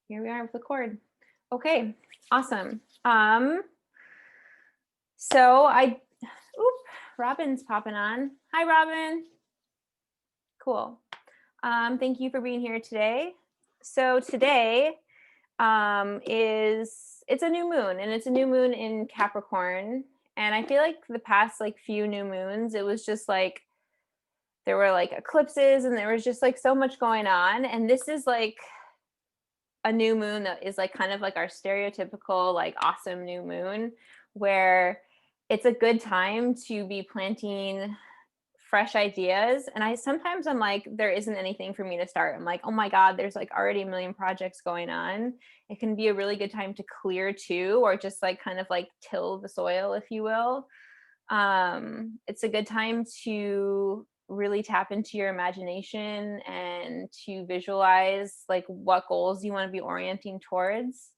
Here we are with the cord. Okay, awesome. So Robin's popping on. Hi, Robin. Cool. Thank you for being here today. So today it's a new moon, and it's a new moon in Capricorn. And I feel like the past few new moons, it was just like there were like eclipses, and there was just like so much going on. And this is like a new moon that is like kind of like our stereotypical like awesome new moon, where it's a good time to be planting fresh ideas. And I'm like, there isn't anything for me to start. I'm like, oh my god, there's like already a million projects going on. It can be a really good time to clear too, or just like kind of like till the soil, if you will. It's a good time to really tap into your imagination and to visualize like what goals you want to be orienting towards.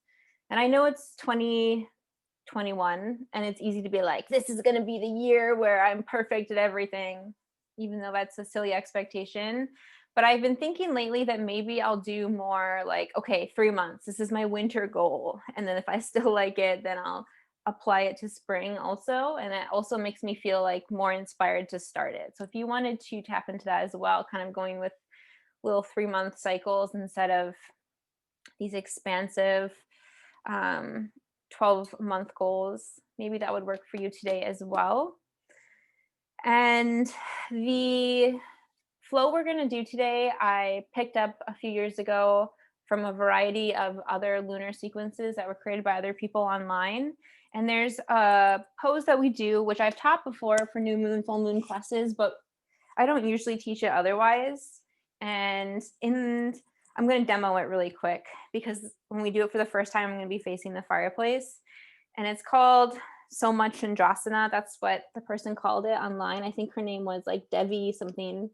And I know it's 2021 and it's easy to be like, this is going to be the year where I'm perfect at everything, even though that's a silly expectation. But I've been thinking lately that maybe I'll do more like, okay, 3 months, this is my winter goal. And then if I still like it, then I'll apply it to spring also. And it also makes me feel like more inspired to start it. So if you wanted to tap into that as well, kind of going with little 3-month cycles instead of these expansive 12-month goals, maybe that would work for you today as well. And the flow we're going to do today, I picked up a few years ago from a variety of other lunar sequences that were created by other people online. And there's a pose that we do, which I've taught before for new moon, full moon classes, but I don't usually teach it otherwise. And I'm going to demo it really quick because when we do it for the first time, I'm going to be facing the fireplace. And it's called So Much Chandrasana. That's what the person called it online. I think her name was like Devi something.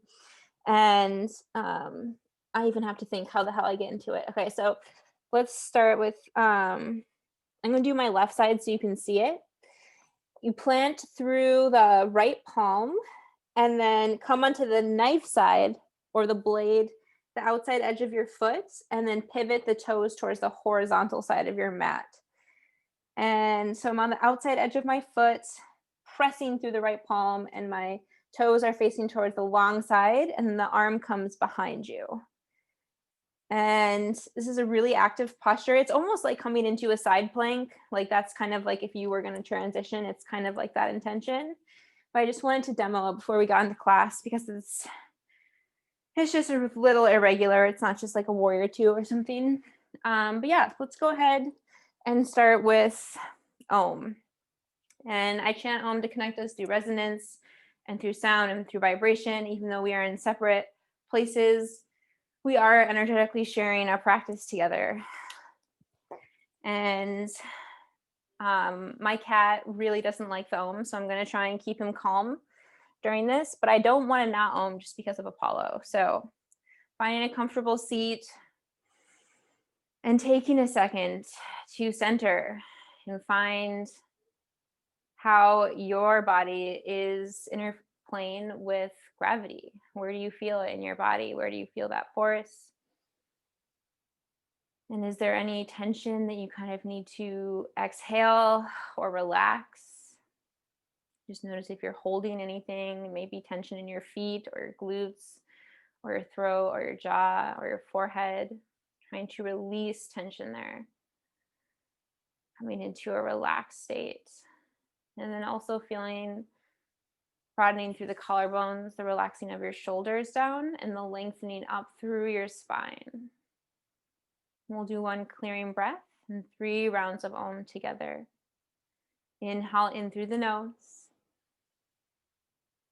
And I even have to think how the hell I get into it. Okay, so let's start with, I'm going to do my left side so you can see it. You plant through the right palm and then come onto the knife side or the blade, the outside edge of your foot, and then pivot the toes towards the horizontal side of your mat. And so I'm on the outside edge of my foot, pressing through the right palm, and my toes are facing towards the long side, and then the arm comes behind you. And this is a really active posture. It's almost like coming into a side plank. Like that's kind of like if you were going to transition, it's kind of like that intention. But I just wanted to demo it before we got into class because it's just a little irregular. It's not just like a warrior two or something. But yeah, let's go ahead and start with Om. And I chant Om to connect us through resonance and through sound and through vibration. Even though we are in separate places, we are energetically sharing our practice together. And my cat really doesn't like the Om, so I'm going to try and keep him calm during this, but I don't want to not Om just because of Apollo. So finding a comfortable seat and taking a second to center and find how your body is interplaying with gravity. Where do you feel it in your body? Where do you feel that force? And is there any tension that you kind of need to exhale or relax? Just notice if you're holding anything, maybe tension in your feet or your glutes or your throat or your jaw or your forehead, trying to release tension there, coming into a relaxed state. And then also feeling broadening through the collarbones, the relaxing of your shoulders down, and the lengthening up through your spine. We'll do one clearing breath and 3 rounds of Om together. Inhale in through the nose.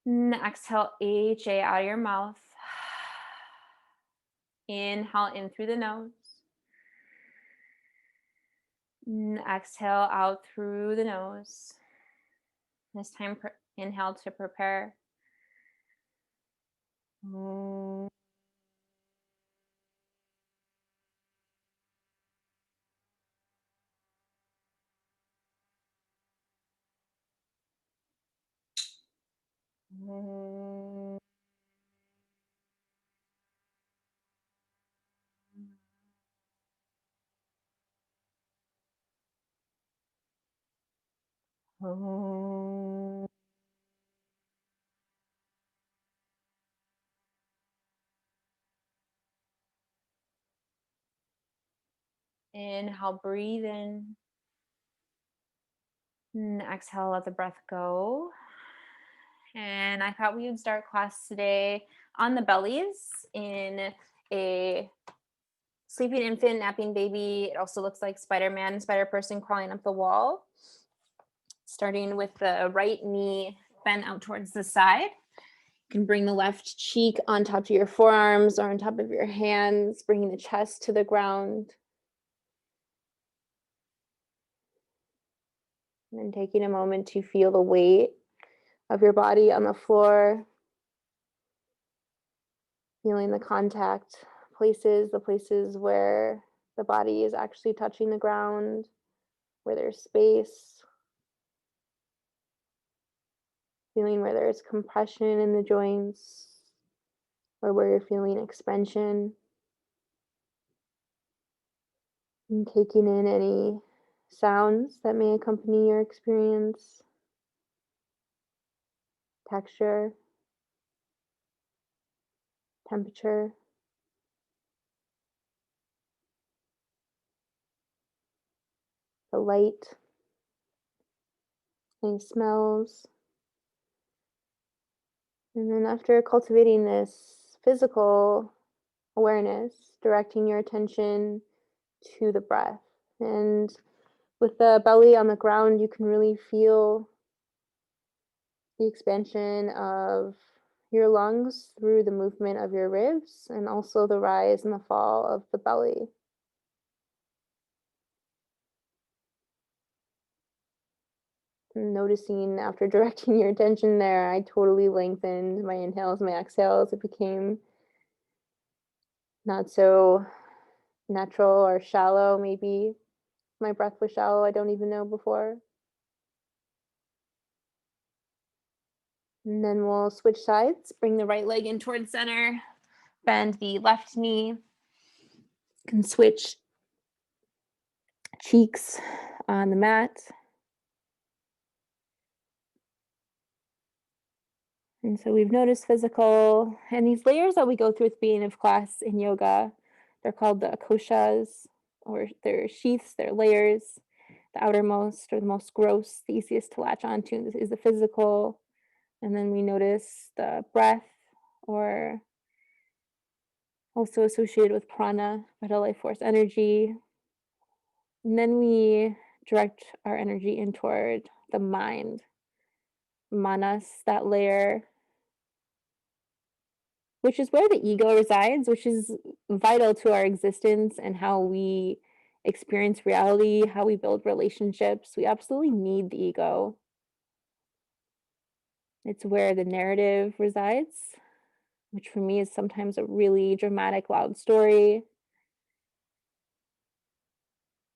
And exhale HA out of your mouth. Inhale in through the nose. And exhale out through the nose. This time, inhale to prepare. Om. Inhale, breathe in. And exhale, let the breath go. And I thought we would start class today on the bellies in a sleeping infant, napping baby. It also looks like Spider-Man, spider person crawling up the wall. Starting with the right knee bent out towards the side. You can bring the left cheek on top of your forearms or on top of your hands, bringing the chest to the ground. And then taking a moment to feel the weight of your body on the floor. Feeling the contact places, the places where the body is actually touching the ground, where there's space. Feeling where there's compression in the joints or where you're feeling expansion. And taking in any sounds that may accompany your experience, texture, temperature, the light, any smells. And then after cultivating this physical awareness, directing your attention to the breath. And with the belly on the ground, you can really feel the expansion of your lungs through the movement of your ribs and also the rise and the fall of the belly. And noticing after directing your attention there, I totally lengthened my inhales, my exhales. It became not so natural or shallow, maybe. My breath was shallow, I don't even know before. And then we'll switch sides, bring the right leg in towards center, bend the left knee. You can switch cheeks on the mat. And so we've noticed physical, and these layers that we go through at the beginning of class in yoga, they're called the koshas, or they're sheaths, they're layers. The outermost or the most gross, the easiest to latch onto is the physical. And then we notice the breath, or also associated with prana, vital life force energy. And then we direct our energy in toward the mind, manas, that layer, which is where the ego resides, which is vital to our existence and how we experience reality, how we build relationships. We absolutely need the ego. It's where the narrative resides, which for me is sometimes a really dramatic, loud story.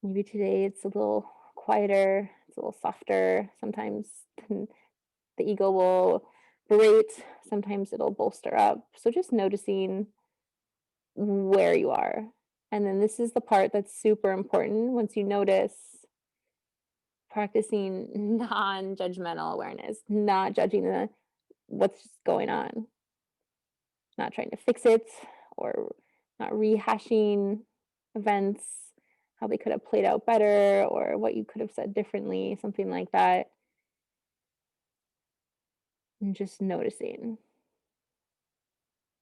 Maybe today it's a little quieter, it's a little softer. Sometimes the ego will berate, sometimes it'll bolster up. So just noticing where you are. And then this is the part that's super important. Once you notice, practicing non-judgmental awareness, not judging what's going on, not trying to fix it or not rehashing events, how they could have played out better or what you could have said differently, something like that. And just noticing.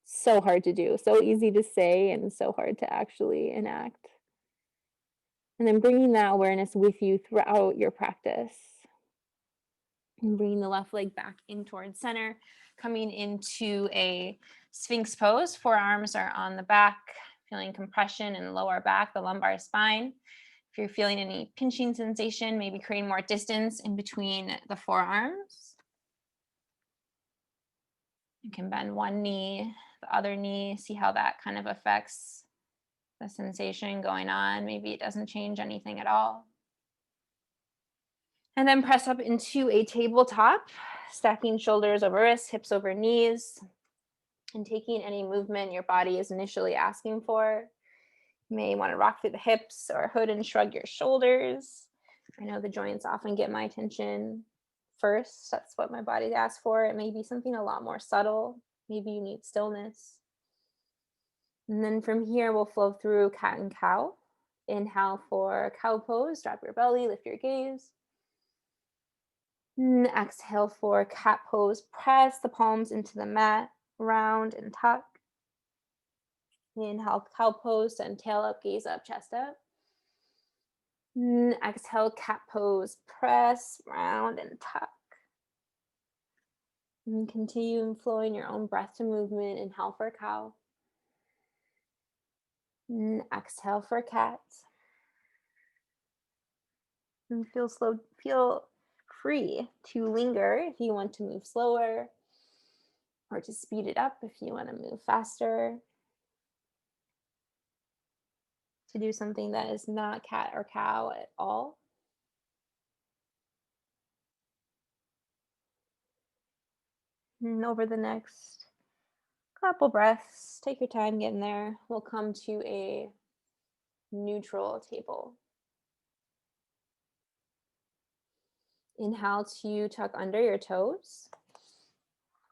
So hard to do, so easy to say, and so hard to actually enact. And then bringing that awareness with you throughout your practice. And bringing the left leg back in towards center, coming into a Sphinx pose. Forearms are on the back, feeling compression in the lower back, the lumbar spine. If you're feeling any pinching sensation, maybe creating more distance in between the forearms. You can bend one knee, the other knee, see how that kind of affects the sensation going on. Maybe it doesn't change anything at all. And then press up into a tabletop, stacking shoulders over wrists, hips over knees, and taking any movement your body is initially asking for. You may want to rock through the hips or hood and shrug your shoulders. I know the joints often get my attention. first. That's what my body asks for. It may be something a lot more subtle. Maybe you need stillness. And then from here, we'll flow through cat and cow. Inhale for cow pose, drop your belly, lift your gaze. And exhale for cat pose, press the palms into the mat, round and tuck. Inhale, cow pose, and tail up, gaze up, chest up. And exhale, cat pose, press, round and tuck. And continue flowing your own breath to movement. Inhale for cow. And exhale for cat. And feel free to linger if you want to move slower, or to speed it up if you want to move faster. To do something that is not cat or cow at all. And over the next couple breaths, take your time getting there. We'll come to a neutral table. Inhale to tuck under your toes.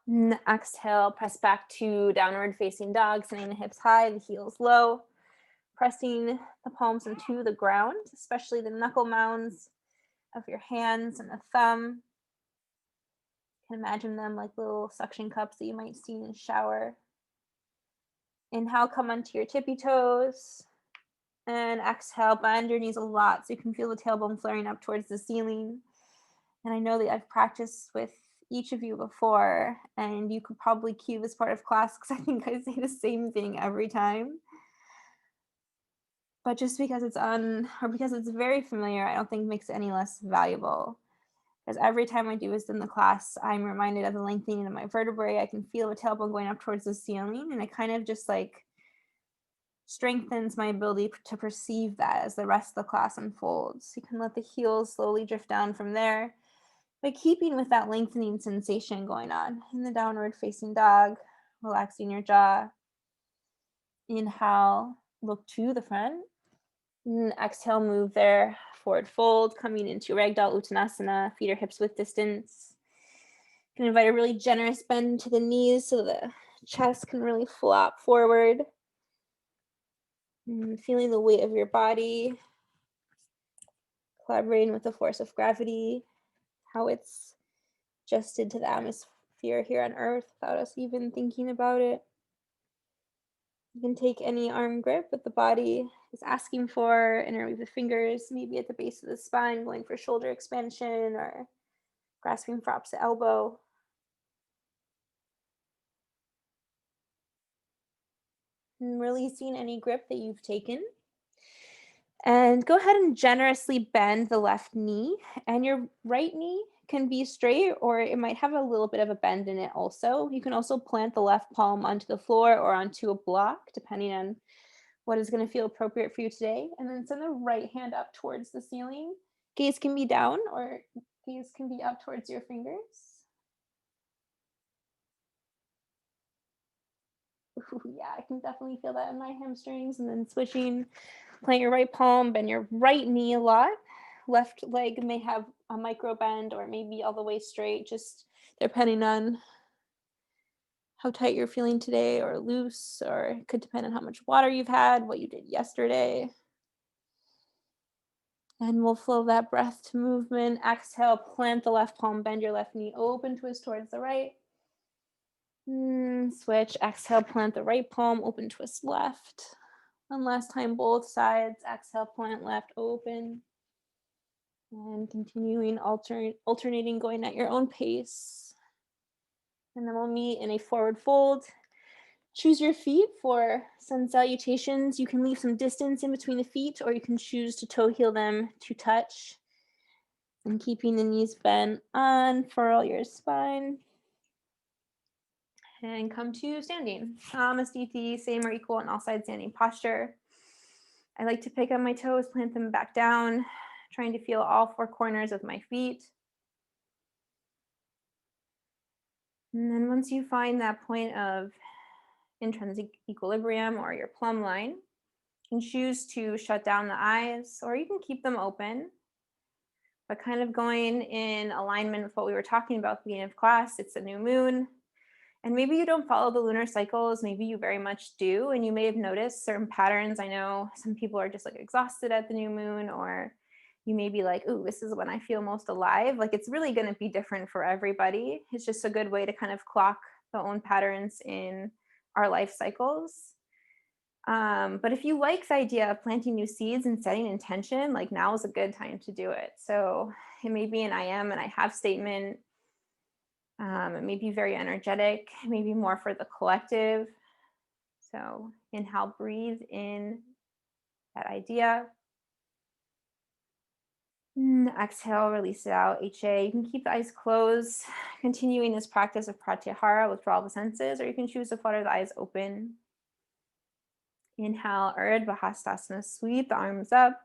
And exhale, press back to downward facing dog, sending the hips high, the heels low. Pressing the palms into the ground, especially the knuckle mounds of your hands and the thumb. You can imagine them like little suction cups that you might see in a shower. Inhale, come onto your tippy toes. And exhale, bend your knees a lot so you can feel the tailbone flaring up towards the ceiling. And I know that I've practiced with each of you before, and you could probably cue this part of class because I think I say the same thing every time. But just because because it's very familiar, I don't think makes it any less valuable. Because every time I do this in the class, I'm reminded of the lengthening of my vertebrae. I can feel the tailbone going up towards the ceiling, and it kind of just like strengthens my ability to perceive that as the rest of the class unfolds. You can let the heels slowly drift down from there, but keeping with that lengthening sensation going on in the downward facing dog, relaxing your jaw. Inhale, look to the front. And exhale, move there, forward fold, coming into Ragdoll Uttanasana, feet or hips width distance. You can invite a really generous bend to the knees so the chest can really flop forward. And feeling the weight of your body, collaborating with the force of gravity, how it's adjusted to the atmosphere here on Earth without us even thinking about it. You can take any arm grip that the body is asking for, interweave the fingers, maybe at the base of the spine, going for shoulder expansion or grasping for opposite elbow. And releasing any grip that you've taken. And go ahead and generously bend the left knee, and your right knee can be straight or it might have a little bit of a bend in it also. You can also plant the left palm onto the floor or onto a block, depending on what is going to feel appropriate for you today. And then send the right hand up towards the ceiling. Gaze can be down or gaze can be up towards your fingers. Ooh, yeah, I can definitely feel that in my hamstrings. And then switching, plant your right palm, bend your right knee a lot. Left leg may have a micro bend or maybe all the way straight, just depending on how tight you're feeling today or loose, or it could depend on how much water you've had, what you did yesterday. And we'll flow that breath to movement. Exhale, plant the left palm, bend your left knee, open twist towards the right. Switch, exhale, plant the right palm, open twist left. One last time, both sides. Exhale, plant left, open. And continuing alternating, going at your own pace. And then we'll meet in a forward fold. Choose your feet for sun salutations. You can leave some distance in between the feet, or you can choose to toe heel them to touch. And keeping the knees bent, unfurl your spine. And come to standing. Namaste, same or equal in all side standing posture. I like to pick up my toes, plant them back down, trying to feel all four corners of my feet. And then once you find that point of intrinsic equilibrium or your plumb line, you can choose to shut down the eyes or you can keep them open. but kind of going in alignment with what we were talking about at the beginning of class. It's a new moon. And maybe you don't follow the lunar cycles, maybe you very much do, and you may have noticed certain patterns. I know some people are just like exhausted at the new moon, or you may be like, ooh, this is when I feel most alive. Like it's really going to be different for everybody. It's just a good way to kind of clock the own patterns in our life cycles. But if you like the idea of planting new seeds and setting intention, like now is a good time to do it. So it may be an I am and I have statement. It may be very energetic, maybe more for the collective. So inhale, breathe in that idea. Exhale, release it out, HA. You can keep the eyes closed, continuing this practice of pratyahara, withdrawal of the senses, or you can choose to flutter the eyes open. Inhale, Urdhva Hastasana, sweep the arms up.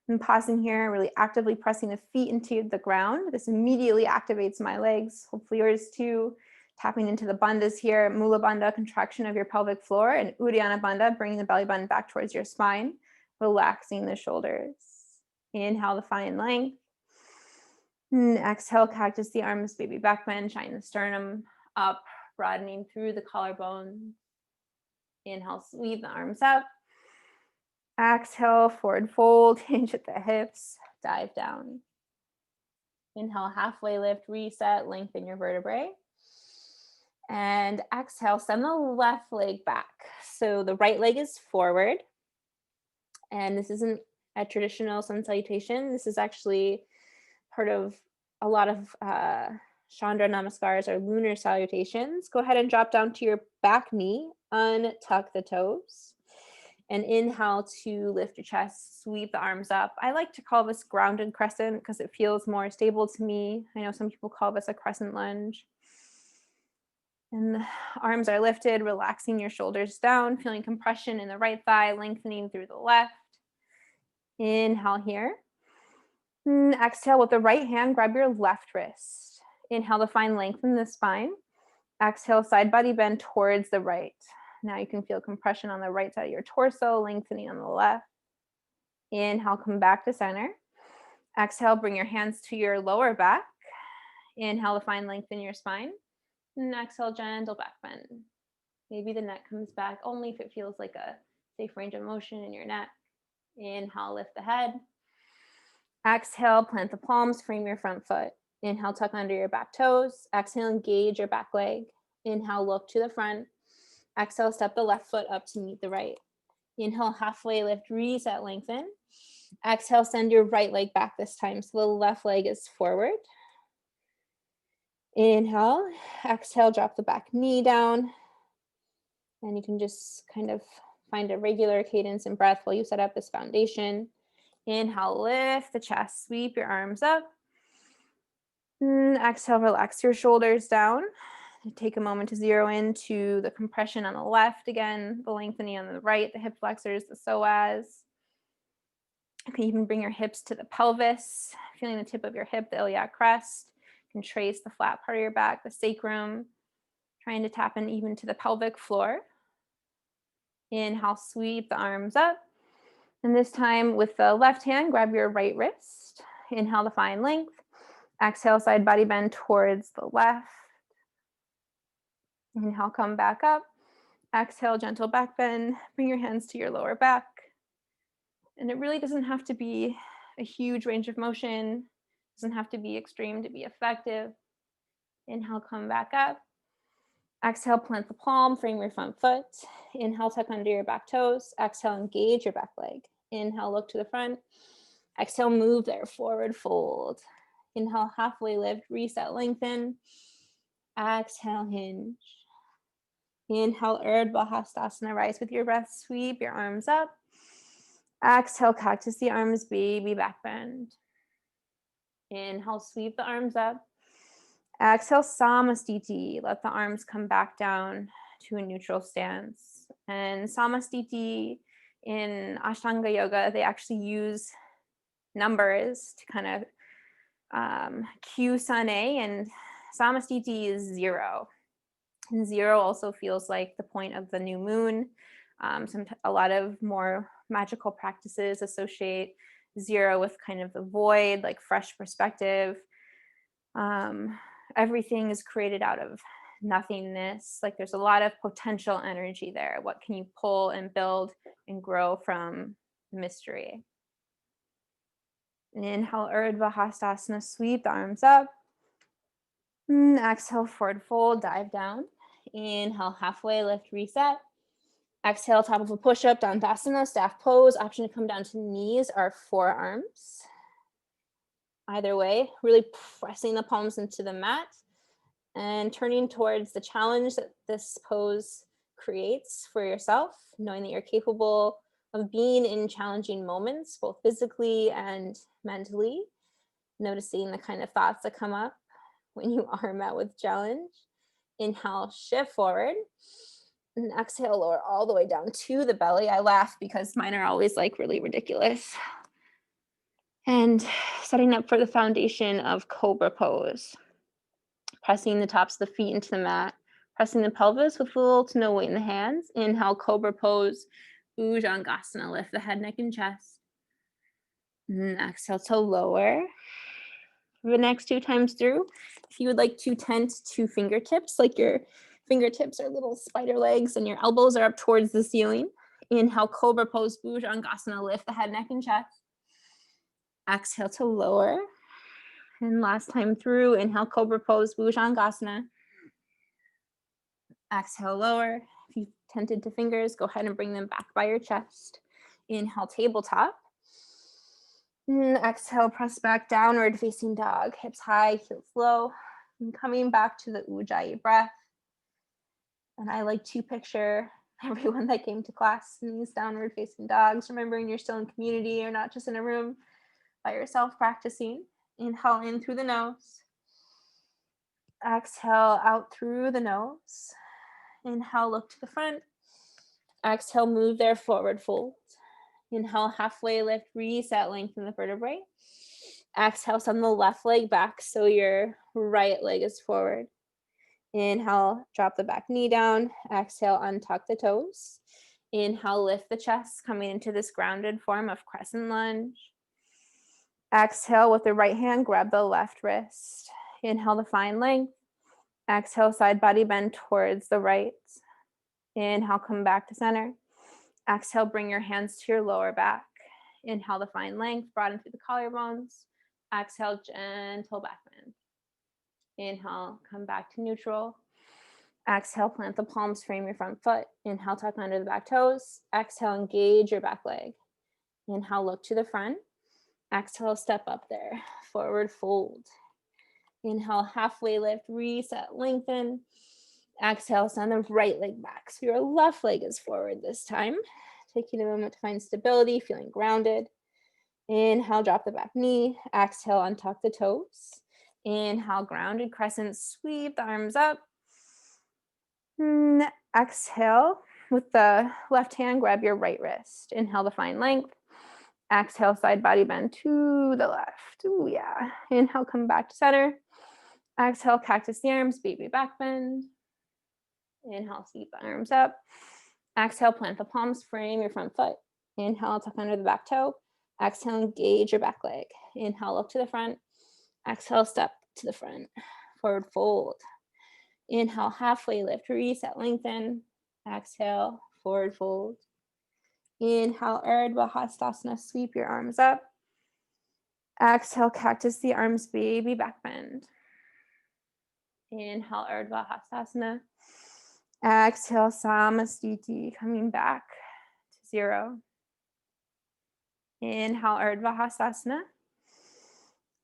And pausing here, really actively pressing the feet into the ground. This immediately activates my legs, hopefully yours too. Tapping into the bandhas here, Mula Bandha, contraction of your pelvic floor, and Uddiyana Bandha, bringing the belly button back towards your spine, relaxing the shoulders. Inhale to find length. And exhale, cactus the arms, baby back bend, shine the sternum up, broadening through the collarbone. Inhale, sweep the arms up. Exhale, forward fold, hinge at the hips, dive down. Inhale, halfway lift, reset, lengthen your vertebrae. And exhale, send the left leg back. So the right leg is forward. And this isn't a traditional sun salutation. This is actually part of a lot of Chandra Namaskars or lunar salutations. Go ahead and drop down to your back knee, untuck the toes. And inhale to lift your chest, sweep the arms up. I like to call this grounded crescent because it feels more stable to me. I know some people call this a crescent lunge. And the arms are lifted, relaxing your shoulders down, feeling compression in the right thigh, lengthening through the left. Inhale here. And exhale with the right hand, grab your left wrist. Inhale to find length in the spine. Exhale, side body bend towards the right. Now you can feel compression on the right side of your torso, lengthening on the left. Inhale, come back to center. Exhale, bring your hands to your lower back. Inhale to find length in your spine. And exhale, gentle back bend. Maybe the neck comes back only if it feels like a safe range of motion in your neck. Inhale, lift the head. Exhale, plant the palms, frame your front foot. Inhale, tuck under your back toes. Exhale, engage your back leg. Inhale, look to the front. Exhale, step the left foot up to meet the right. Inhale, halfway lift, reset, lengthen. Exhale, send your right leg back this time. So the left leg is forward. Inhale, exhale, drop the back knee down. And you can just kind of find a regular cadence and breath while you set up this foundation. Inhale, lift the chest, sweep your arms up. Exhale, relax your shoulders down. Take a moment to zero into the compression on the left again, the lengthening on the right, the hip flexors, the psoas. You can even bring your hips to the pelvis, feeling the tip of your hip, the iliac crest. You can trace the flat part of your back, the sacrum, trying to tap in even to the pelvic floor. Inhale, sweep the arms up. And this time with the left hand, grab your right wrist. Inhale to find length. Exhale, side body bend towards the left. Inhale, come back up. Exhale, gentle back bend. Bring your hands to your lower back. And it really doesn't have to be a huge range of motion. It doesn't have to be extreme to be effective. Inhale, come back up. Exhale, plant the palm, frame your front foot. Inhale, tuck under your back toes. Exhale, engage your back leg. Inhale, look to the front. Exhale, move there, forward fold. Inhale, halfway lift, reset, lengthen. Exhale, hinge. Inhale, Urdhva Hastasana, rise with your breath, sweep your arms up. Exhale, cactus the arms, baby back bend. Inhale, sweep the arms up. Exhale, Samastiti, let the arms come back down to a neutral stance. And Samastiti in Ashtanga Yoga, they actually use numbers to kind of cue Sun A, and Samastiti is 0. And 0 also feels like the point of the new moon. A lot of more magical practices associate 0 with kind of the void, like fresh perspective. Everything is created out of nothingness. Like there's a lot of potential energy there. What can you pull and build and grow from mystery? Inhale, Urdhva Hastasana, sweep the arms up. Exhale, forward fold, dive down. Inhale, halfway lift, reset. Exhale, top of a push-up, Dandasana, staff pose. Option to come down to knees or forearms. Either way, really pressing the palms into the mat and turning towards the challenge that this pose creates for yourself, knowing that you're capable of being in challenging moments, both physically and mentally, noticing the kind of thoughts that come up when you are met with challenge. Inhale, shift forward. And exhale, lower all the way down to the belly. I laugh because mine are always like really ridiculous. And setting up for the foundation of cobra pose. Pressing the tops of the feet into the mat. Pressing the pelvis with little to no weight in the hands. Inhale, cobra pose. Bhujangasana, lift the head, neck, and chest. And exhale to lower. For the next 2 times through, if you would like to tent to fingertips, like your fingertips are little spider legs and your elbows are up towards the ceiling. Inhale, cobra pose, Bhujangasana, lift the head, neck, and chest. Exhale to lower. And last time through, inhale, cobra pose, Bhujangasana. Exhale, lower. If you tented to fingers, go ahead and bring them back by your chest. Inhale, tabletop. And exhale, press back, downward facing dog. Hips high, heels low. And coming back to the Ujjayi breath. And I like to picture everyone that came to class in these downward facing dogs, remembering you're still in community, or not just in a room by yourself practicing. Inhale in through the nose. Exhale out through the nose. Inhale, look to the front. Exhale, move there, forward fold. Inhale, halfway lift, reset, lengthen the vertebrae. Exhale, send the left leg back so your right leg is forward. Inhale, drop the back knee down. Exhale, untuck the toes. Inhale, lift the chest, coming into this grounded form of crescent lunge. Exhale, with the right hand, grab the left wrist. Inhale to find length. Exhale, side body bend towards the right. Inhale, come back to center. Exhale, bring your hands to your lower back. Inhale to find length, broaden through the collarbones. Exhale, gentle back bend. Inhale, come back to neutral. Exhale, plant the palms, frame your front foot. Inhale, tuck under the back toes. Exhale, engage your back leg. Inhale, look to the front. Exhale, step up there, forward fold. Inhale, halfway lift, reset, lengthen. Exhale, send the right leg back. So your left leg is forward this time. Taking a moment to find stability, feeling grounded. Inhale, drop the back knee. Exhale, untuck the toes. Inhale, grounded crescent, sweep the arms up. Exhale, with the left hand, grab your right wrist. Inhale to find length. Exhale, side body bend to the left. Ooh, yeah. Inhale, come back to center. Exhale, cactus the arms, baby back bend. Inhale, sweep the arms up. Exhale, plant the palms, frame your front foot. Inhale, tuck under the back toe. Exhale, engage your back leg. Inhale, look to the front. Exhale, step to the front. Forward fold. Inhale, halfway lift, reset, lengthen. Exhale, forward fold. Inhale, Urdhva Hastasana, sweep your arms up. Exhale, cactus the arms, baby back bend. Inhale, Urdhva Hastasana. Exhale, Samastiti, coming back to 0. Inhale, Urdhva Hastasana.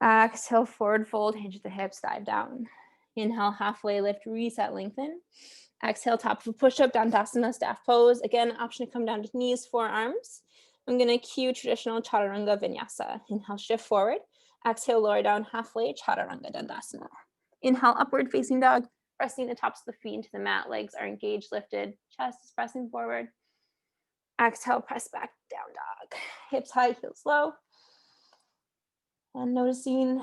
Exhale, forward fold, hinge the hips, dive down. Inhale, halfway lift, reset, lengthen. Exhale, top of a push-up, Dandasana, staff pose. Again, option to come down to knees, forearms. I'm going to cue traditional Chaturanga Vinyasa. Inhale, shift forward. Exhale, lower down halfway, Chaturanga Dandasana. Inhale, upward facing dog. Pressing the tops of the feet into the mat. Legs are engaged, lifted. Chest is pressing forward. Exhale, press back, down dog. Hips high, heels low. And noticing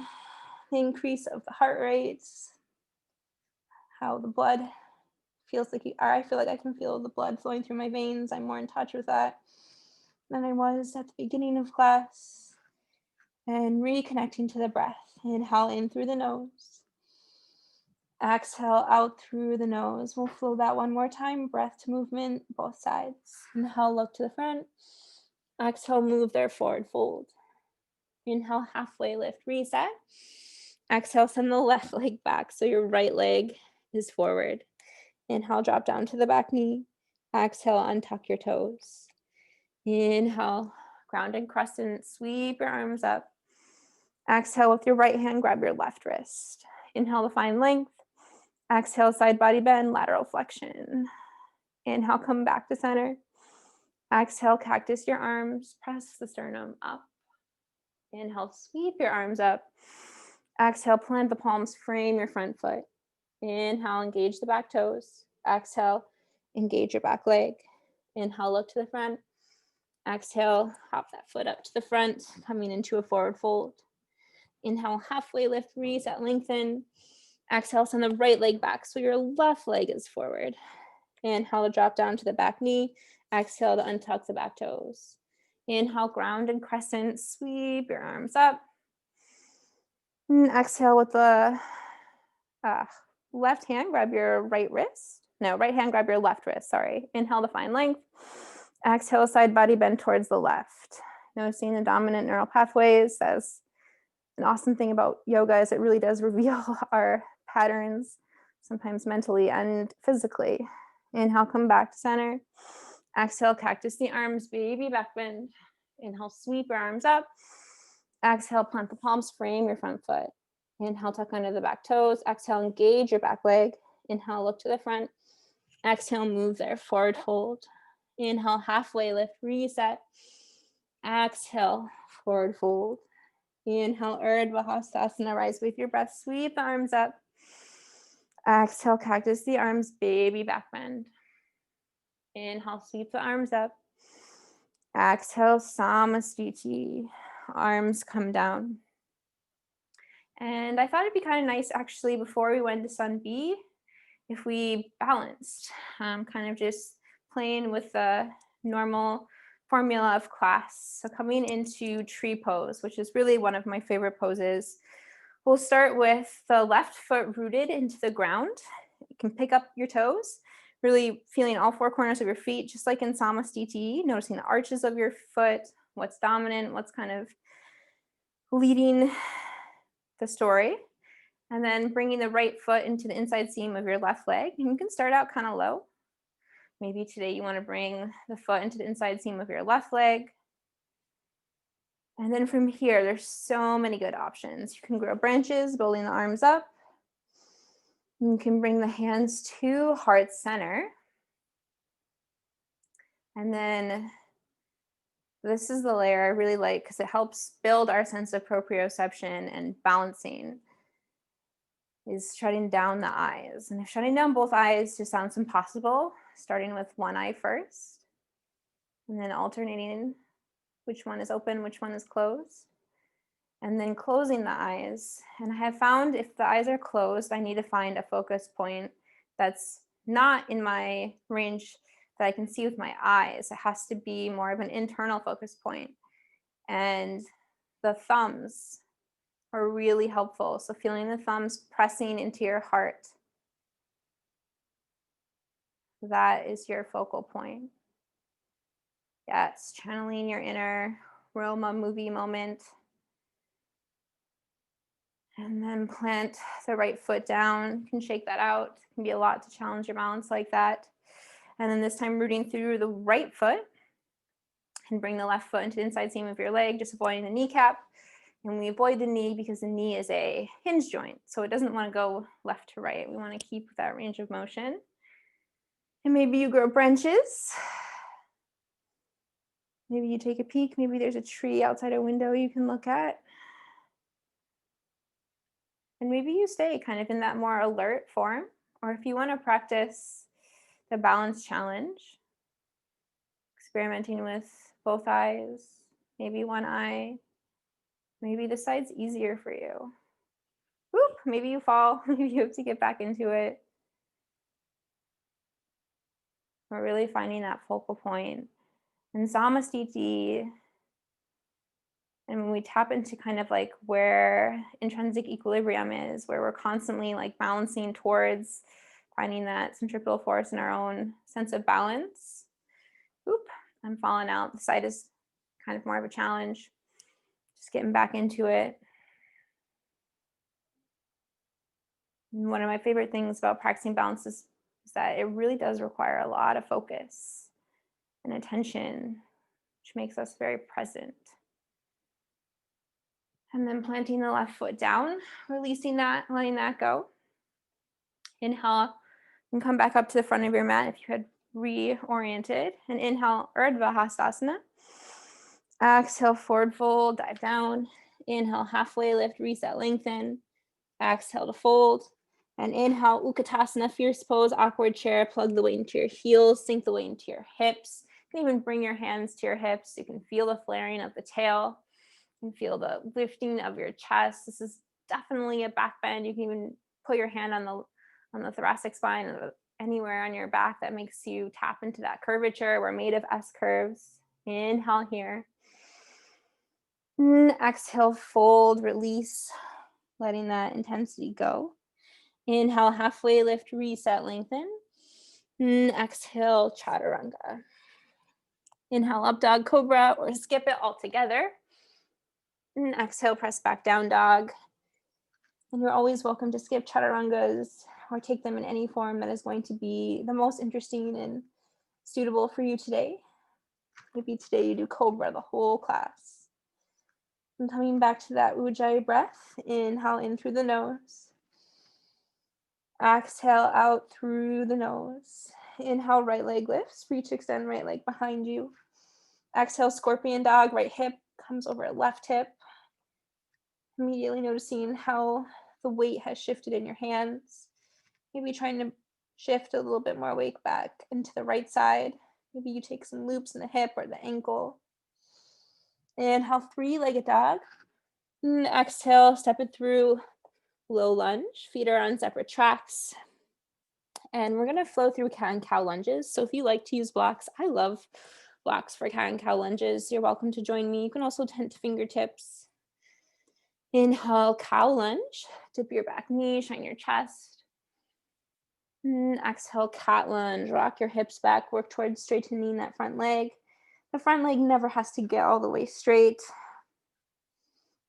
the increase of the heart rate, how the blood feels like I feel like I can feel the blood flowing through my veins. I'm more in touch with that than I was at the beginning of class. And reconnecting to the breath. Inhale in through the nose. Exhale out through the nose. We'll flow that one more time. Breath to movement, both sides. Inhale, look to the front. Exhale, move there, forward fold. Inhale, halfway lift, reset. Exhale, send the left leg back so your right leg is forward. Inhale, drop down to the back knee. Exhale, untuck your toes. Inhale, ground and crescent, sweep your arms up. Exhale, with your right hand, grab your left wrist. Inhale to find length. Exhale, side body bend, lateral flexion. Inhale, come back to center. Exhale, cactus your arms, press the sternum up. Inhale, sweep your arms up. Exhale, plant the palms, frame your front foot. Inhale, engage the back toes. Exhale, engage your back leg. Inhale, look to the front. Exhale, hop that foot up to the front, coming into a forward fold. Inhale, halfway lift, reset, lengthen. Exhale, send the right leg back so your left leg is forward. Inhale to drop down to the back knee. Exhale to untuck the back toes. Inhale, ground and crescent, sweep your arms up. And exhale with the left hand, grab your right wrist. No, right hand, grab your left wrist, sorry. Inhale to find length. Exhale, side body bend towards the left. Noticing the dominant neural pathways. That's an awesome thing about yoga is it really does reveal our patterns, sometimes mentally and physically. Inhale, come back to center. Exhale, cactus the arms, baby back bend. Inhale, sweep your arms up. Exhale, plant the palms, frame your front foot. Inhale, tuck under the back toes. Exhale, engage your back leg. Inhale, look to the front. Exhale, move there, forward fold. Inhale, halfway lift, reset. Exhale, forward fold. Inhale, Urdhva Hastasana, rise with your breath, sweep the arms up. Exhale, cactus the arms, baby back bend. Inhale, sweep the arms up. Exhale, Samasthiti, arms come down. And I thought it'd be kind of nice actually before we went to Sun B if we balanced, kind of just playing with the normal formula of class. So coming into tree pose, which is really one of my favorite poses. We'll start with the left foot rooted into the ground. You can pick up your toes, really feeling all four corners of your feet, just like in Samasthiti, noticing the arches of your foot, what's dominant, what's kind of leading the story. And then bringing the right foot into the inside seam of your left leg. And you can start out kind of low. Maybe today you want to bring the foot into the inside seam of your left leg. And then from here, there's so many good options. You can grow branches, building the arms up. You can bring the hands to heart center. And then this is the layer I really like because it helps build our sense of proprioception and balancing. Is shutting down the eyes. And if shutting down both eyes just sounds impossible, starting with one eye first, and then alternating which one is open, which one is closed, and then closing the eyes. And I have found if the eyes are closed, I need to find a focus point that's not in my range that I can see with my eyes. It has to be more of an internal focus point. And the thumbs are really helpful. So feeling the thumbs pressing into your heart. That is your focal point. Yes, channeling your inner Roma movie moment. And then plant the right foot down. You can shake that out. It can be a lot to challenge your balance like that. And then this time rooting through the right foot. And bring the left foot into the inside seam of your leg, just avoiding the kneecap. And we avoid the knee because the knee is a hinge joint. So it doesn't want to go left to right. We want to keep that range of motion. And maybe you grow branches. Maybe you take a peek. Maybe there's a tree outside a window you can look at. And maybe you stay kind of in that more alert form. Or if you want to practice the balance challenge, experimenting with both eyes, maybe one eye, maybe this side's easier for you. Whoop, maybe you fall, maybe you have to get back into it. We're really finding that focal point. And Samasthiti And when we tap into kind of like where intrinsic equilibrium is, where we're constantly like balancing towards finding that centripetal force in our own sense of balance. Oop, I'm falling out. The side is kind of more of a challenge. Just getting back into it. And one of my favorite things about practicing balance is that it really does require a lot of focus and attention, which makes us very present. And then planting the left foot down, releasing that, letting that go. Inhale and come back up to the front of your mat if you had reoriented. And inhale, Urdhva Hastasana. Exhale, forward fold, dive down. Inhale, halfway lift, reset, lengthen. Exhale to fold. And inhale, Utkatasana, fierce pose, awkward chair. Plug the weight into your heels, sink the weight into your hips. You can even bring your hands to your hips. You can feel the flaring of the tail. You can feel the lifting of your chest. This is definitely a back bend. You can even put your hand on the thoracic spine or anywhere on your back that makes you tap into that curvature. We're made of S curves. Inhale here. Exhale, fold, release, letting that intensity go. Inhale, halfway lift, reset, lengthen. Exhale, chaturanga. Inhale, up dog cobra, or skip it altogether. Exhale, press back down dog. And you're always welcome to skip chaturangas or take them in any form that is going to be the most interesting and suitable for you today. Maybe today you do cobra the whole class. And coming back to that ujjayi breath, inhale in through the nose. Exhale out through the nose. Inhale, right leg lifts. Reach, extend right leg behind you. Exhale, scorpion dog. Right hip comes over left hip. Immediately noticing how the weight has shifted in your hands. Maybe trying to shift a little bit more weight back into the right side. Maybe you take some loops in the hip or the ankle. Inhale, three-legged dog. And exhale, step it through low lunge. Feet are on separate tracks. And we're going to flow through cat and cow lunges. So if you like to use blocks, I love blocks for cat and cow lunges. You're welcome to join me. You can also tent to fingertips. Inhale, cow lunge. Dip your back knee, shine your chest. And exhale, cat lunge. Rock your hips back. Work towards straightening that front leg. The front leg never has to get all the way straight.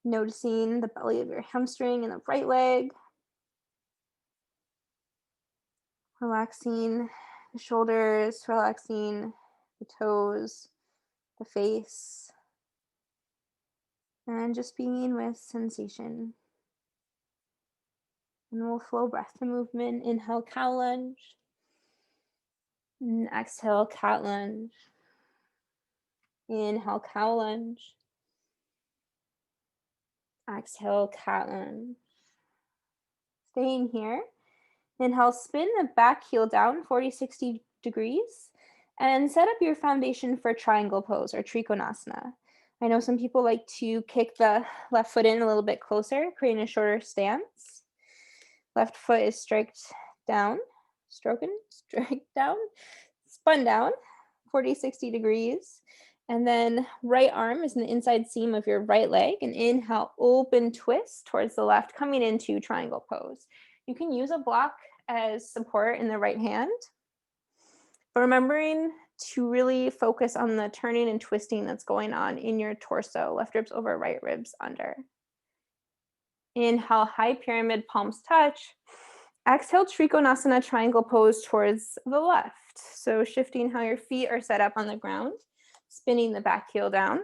Noticing the belly of your hamstring in the right leg. Relaxing the shoulders, relaxing the toes, the face, and just being with sensation. And we'll flow breath to movement. Inhale, cow lunge. And exhale, cat lunge. Inhale, cow lunge. Exhale, cat lunge. Staying here. Inhale, spin the back heel down 40-60 degrees and set up your foundation for triangle pose or trikonasana. I know some people like to kick the left foot in a little bit closer, creating a shorter stance. Left foot is striked down, striked down, spun down 40-60 degrees. And then right arm is in the inside seam of your right leg. And inhale, open twist towards the left, coming into triangle pose. You can use a block as support in the right hand, but remembering to really focus on the turning and twisting that's going on in your torso. Left ribs over, right ribs under. Inhale, high pyramid, palms touch. Exhale, Trikonasana, triangle pose towards the left. So shifting how your feet are set up on the ground, spinning the back heel down.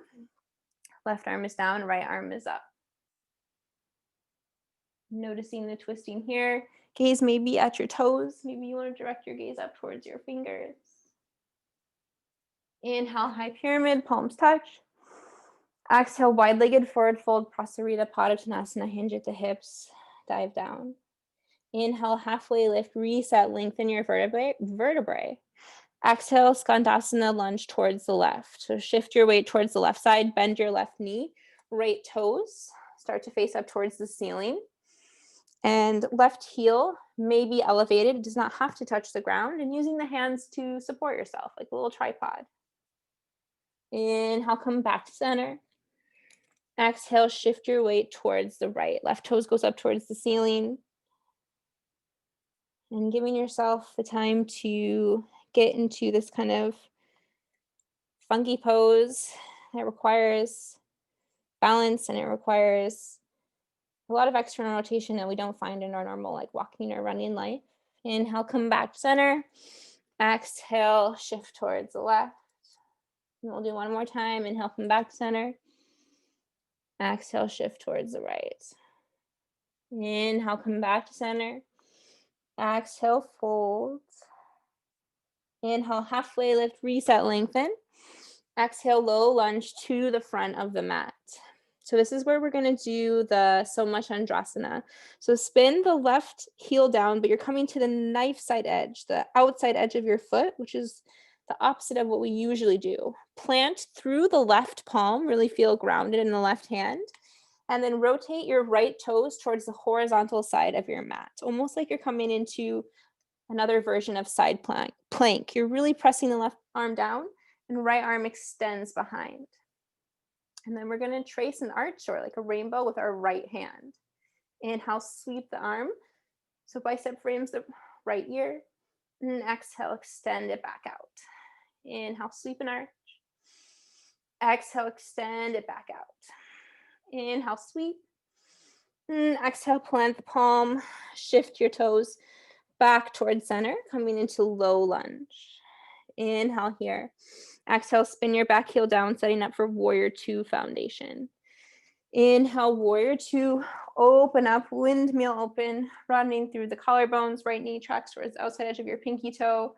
Left arm is down, right arm is up. Noticing the twisting here. Gaze maybe at your toes. Maybe you want to direct your gaze up towards your fingers. Inhale, high pyramid, palms touch. Exhale, wide-legged forward fold, Prasarita Padottanasana, hinge at the hips, dive down. Inhale, halfway lift, reset, lengthen your vertebrae. Exhale, Skandasana, lunge towards the left. So shift your weight towards the left side, bend your left knee, right toes, start to face up towards the ceiling. And left heel may be elevated, it does not have to touch the ground, and using the hands to support yourself, like a little tripod. Inhale, come back to center. Exhale, shift your weight towards the right. Left toes goes up towards the ceiling. And giving yourself the time to get into this kind of funky pose that requires balance, and it requires a lot of external rotation that we don't find in our normal, like walking or running life. Inhale, come back to center. Exhale, shift towards the left. And we'll do one more time. Inhale, come back to center. Exhale, shift towards the right. Inhale, come back to center. Exhale, fold. Inhale, halfway lift, reset, lengthen. Exhale, low lunge to the front of the mat. So this is where we're going to do the Soma Chandrasana. So spin the left heel down, but you're coming to the knife side edge, the outside edge of your foot, which is the opposite of what we usually do. Plant through the left palm, really feel grounded in the left hand, and then rotate your right toes towards the horizontal side of your mat, almost like you're coming into another version of side plank. You're really pressing the left arm down, and right arm extends behind. And then we're going to trace an arch or like a rainbow with our right hand. Inhale, sweep the arm. So bicep frames the right ear. And exhale, extend it back out. Inhale, sweep an arch. Exhale, extend it back out. Inhale, sweep. And exhale, plant the palm. Shift your toes back towards center, coming into low lunge. Inhale here. Exhale, spin your back heel down, setting up for warrior two foundation. Inhale, warrior two, open up, windmill open, broadening through the collarbones, right knee tracks towards the outside edge of your pinky toe,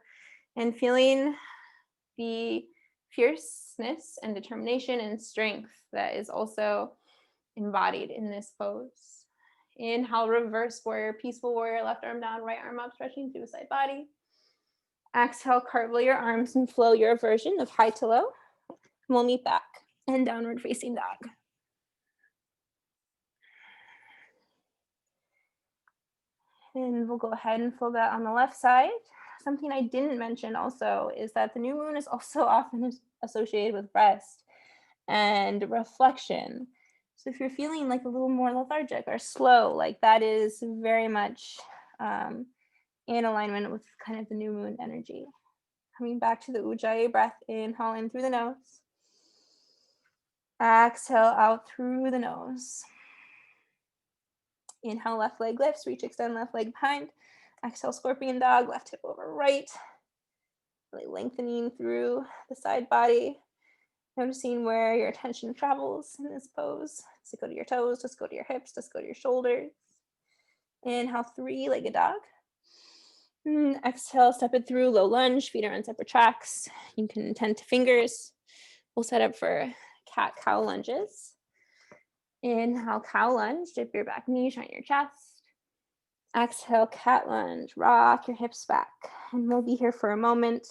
and feeling the fierceness and determination and strength that is also embodied in this pose. Inhale, reverse warrior, peaceful warrior, left arm down, right arm up, stretching through the side body. Exhale, cartwheel your arms and flow your version of high to low. We'll meet back and downward facing dog. And we'll go ahead and flow that on the left side. Something I didn't mention also is that the new moon is also often associated with rest and reflection. So if you're feeling like a little more lethargic or slow, like that is very much in alignment with kind of the new moon energy. Coming back to the Ujjayi breath, inhale in through the nose. Exhale out through the nose. Inhale, left leg lifts, reach, extend left leg behind. Exhale, scorpion dog, left hip over right. Really lengthening through the side body. Noticing where your attention travels in this pose. Does it go to your toes? Just go to your hips? Just go to your shoulders? Inhale, three-legged dog. Exhale, step it through, low lunge, feet are on separate tracks. You can tend to fingers. We'll set up for cat-cow lunges. Inhale, cow lunge, dip your back knee, shine your chest. Exhale, cat lunge, rock your hips back. And we'll be here for a moment.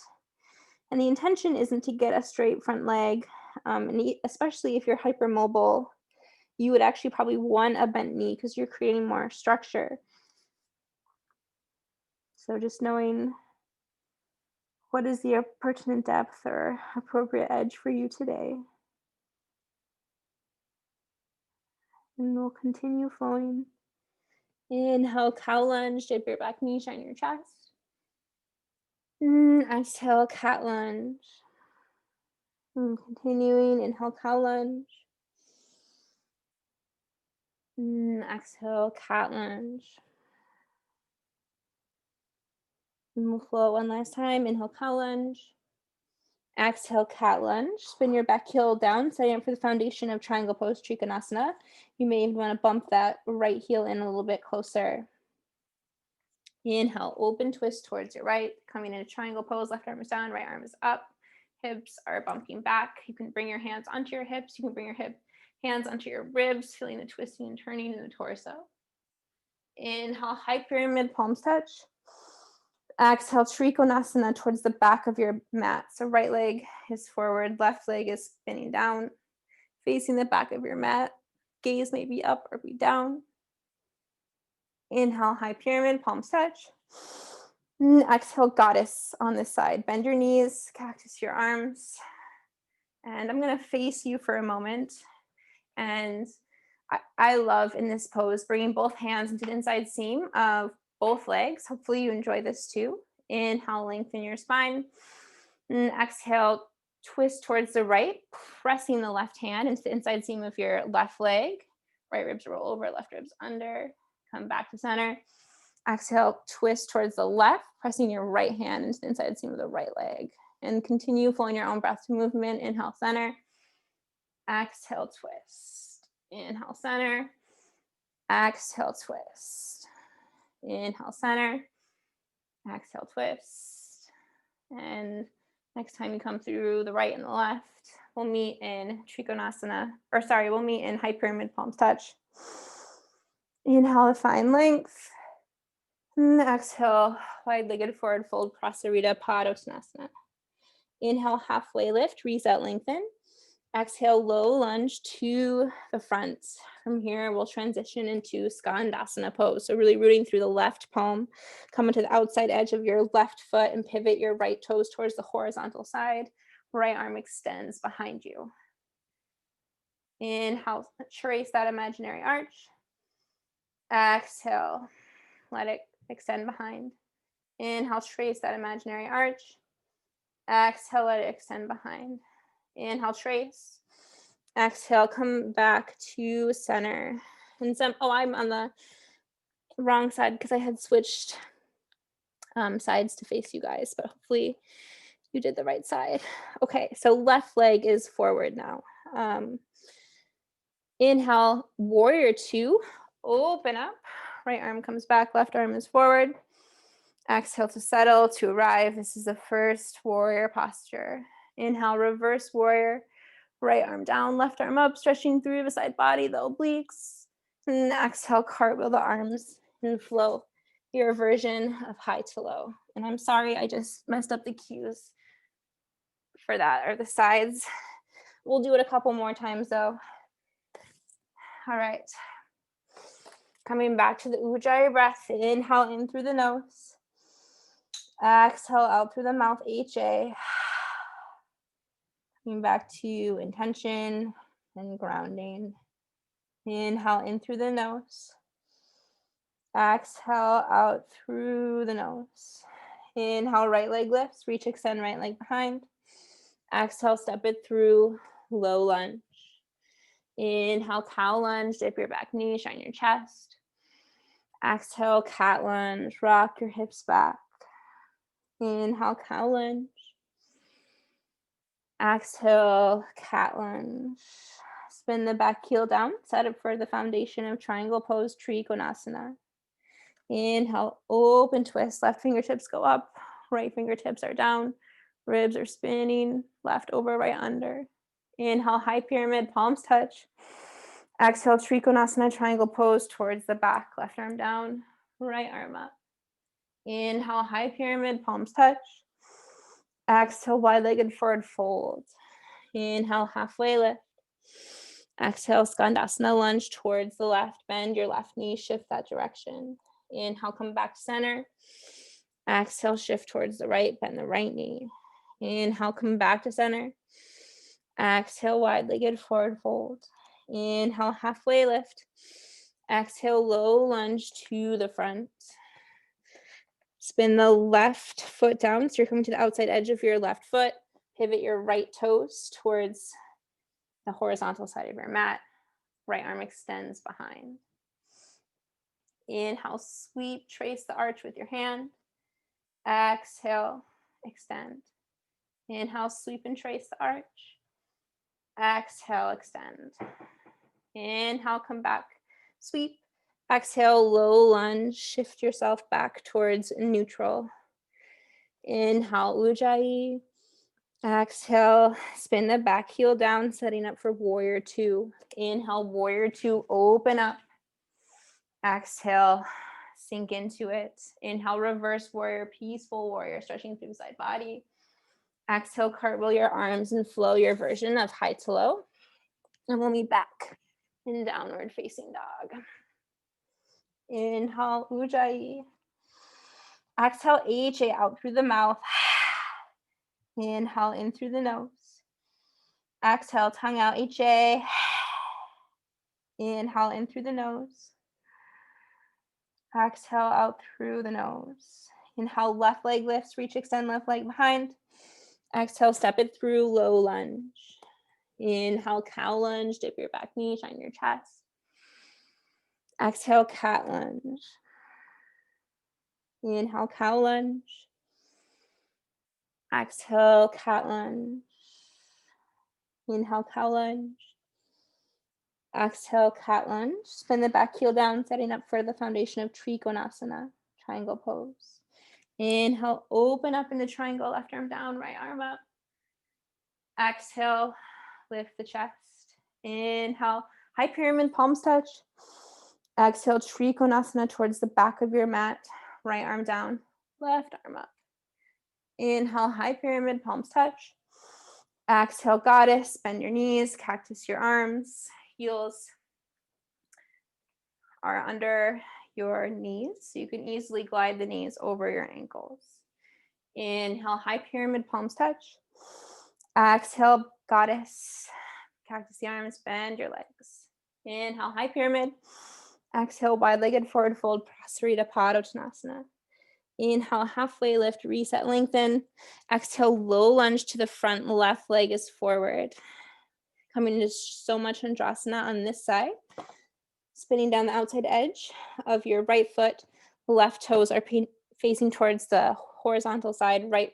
And the intention isn't to get a straight front leg, and especially if you're hypermobile, you would actually probably want a bent knee because you're creating more structure. So just knowing what is the pertinent depth or appropriate edge for you today. And we'll continue flowing. Inhale, cow lunge, dip your back knee, shine your chest. Exhale, cat lunge. And continuing, inhale, cow lunge. Exhale, cat lunge. And we'll flow one last time. Inhale, cow lunge. Exhale, cat lunge. Spin your back heel down, setting up for the foundation of triangle pose, Trikonasana. You may even want to bump that right heel in a little bit closer. Inhale, open twist towards your right, coming into triangle pose. Left arm is down, right arm is up. Hips are bumping back. You can bring your hands onto your hips. You can bring your hands onto your ribs, feeling the twisting and turning in the torso. Inhale, high pyramid, palms touch. Exhale, Trikonasana towards the back of your mat. So right leg is forward, left leg is spinning down, facing the back of your mat. Gaze may be up or be down. Inhale, high pyramid, palms touch. Exhale, goddess on this side. Bend your knees, cactus your arms. And I'm going to face you for a moment. And I love in this pose bringing both hands into the inside seam of both legs. Hopefully you enjoy this too. Inhale, lengthen your spine. And exhale, twist towards the right, pressing the left hand into the inside seam of your left leg. Right ribs roll over, left ribs under. Come back to center. Exhale, twist towards the left, pressing your right hand into the inside seam of the right leg. And continue flowing your own breath to movement. Inhale, center. Exhale, twist. Inhale, center. Exhale, twist. Inhale, center. Exhale, twist. And next time you come through the right and the left, we'll meet in Trikonasana, or sorry, we'll meet in high pyramid, palms touch. Inhale to find length. And exhale, wide-legged forward fold, Prasarita Padottanasana. Inhale, halfway lift, reset, lengthen. Exhale, low lunge to the front. From here, we'll transition into Skandasana pose. So really rooting through the left palm, come into the outside edge of your left foot and pivot your right toes towards the horizontal side. Right arm extends behind you. Inhale, trace that imaginary arch. Exhale, let it extend behind. Inhale, trace that imaginary arch. Exhale, let it extend behind. Inhale, trace. Exhale, come back to center. And I'm on the wrong side because I had switched sides to face you guys, but hopefully you did the right side. Okay, so left leg is forward now. Inhale, warrior two, open up. Right arm comes back, left arm is forward. Exhale to settle, to arrive. This is the first warrior posture. Inhale, reverse warrior. Right arm down, left arm up, stretching through the side body, the obliques. And exhale, cartwheel the arms and flow your version of high to low. And I'm sorry, I just messed up the cues for that, or the sides. We'll do it a couple more times though. All right. Coming back to the Ujjayi breath. Inhale in through the nose. Exhale out through the mouth, HA. Coming back to intention and grounding. Inhale in through the nose. Exhale out through the nose. Inhale, right leg lifts, reach, extend, right leg behind. Exhale, step it through, low lunge. Inhale, cow lunge, dip your back knee, shine your chest. Exhale, cat lunge, rock your hips back. Inhale, cow lunge. Exhale, cat lunge. Spin the back heel down, set up for the foundation of triangle pose, Trikonasana. Inhale, open twist, left fingertips go up, right fingertips are down, ribs are spinning, left over, right under. Inhale, high pyramid, palms touch. Exhale, Trikonasana, triangle pose towards the back, left arm down, right arm up. Inhale, high pyramid, palms touch. Exhale, wide-legged forward fold. Inhale, halfway lift. Exhale, Skandasana lunge towards the left. Bend your left knee, shift that direction. Inhale, come back to center. Exhale, shift towards the right, bend the right knee. Inhale, come back to center. Exhale, wide-legged forward fold. Inhale, halfway lift. Exhale, low lunge to the front. Spin the left foot down, so you're coming to the outside edge of your left foot. Pivot your right toes towards the horizontal side of your mat. Right arm extends behind. Inhale, sweep, trace the arch with your hand. Exhale, extend. Inhale, sweep and trace the arch. Exhale, extend. Inhale, come back, sweep. Exhale, low lunge, shift yourself back towards neutral. Inhale, Ujjayi. Exhale, spin the back heel down, setting up for warrior two. Inhale, warrior two, open up. Exhale, sink into it. Inhale, reverse warrior, peaceful warrior, stretching through the side body. Exhale, cartwheel your arms and flow your version of high to low. And we'll meet back in downward facing dog. Inhale, Ujjayi. Exhale, HA out through the mouth. Inhale in through the nose. Exhale, tongue out, HA. Inhale in through the nose. Exhale out through the nose. Inhale, left leg lifts, reach, extend left leg behind. Exhale, step it through, low lunge. Inhale, cow lunge, dip your back knee, shine your chest. Exhale, cat lunge. Inhale, cow lunge. Exhale, cat lunge. Inhale, cow lunge. Exhale, cat lunge. Spin the back heel down, setting up for the foundation of Trikonasana, triangle pose. Inhale, open up in the triangle, left arm down, right arm up. Exhale, lift the chest. Inhale, high pyramid, palms touch. Exhale, Trikonasana towards the back of your mat, right arm down, left arm up. Inhale, high pyramid, palms touch. Exhale, goddess, bend your knees, cactus your arms, heels are under your knees, so you can easily glide the knees over your ankles. Inhale, high pyramid, palms touch. Exhale, goddess, cactus the arms, bend your legs. Inhale, high pyramid. Exhale, wide-legged forward fold, Prasarita Padottanasana. Inhale, halfway lift, reset, lengthen. Exhale, low lunge to the front, left leg is forward. Coming into so much Andrasana on this side. Spinning down the outside edge of your right foot. Left toes are facing towards the horizontal side. Right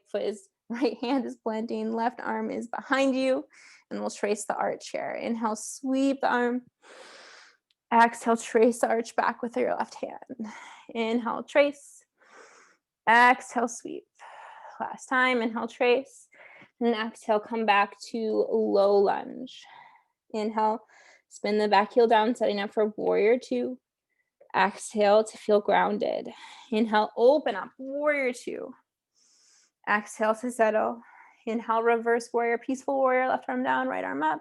hand is planting, left arm is behind you. And we'll trace the arch here. Inhale, sweep the arm. Exhale, trace the arch back with your left hand. Inhale, trace. Exhale, sweep. Last time, inhale, trace. And exhale, come back to low lunge. Inhale, spin the back heel down, setting up for warrior two. Exhale to feel grounded. Inhale, open up, warrior two. Exhale to settle. Inhale, reverse warrior, peaceful warrior, left arm down, right arm up.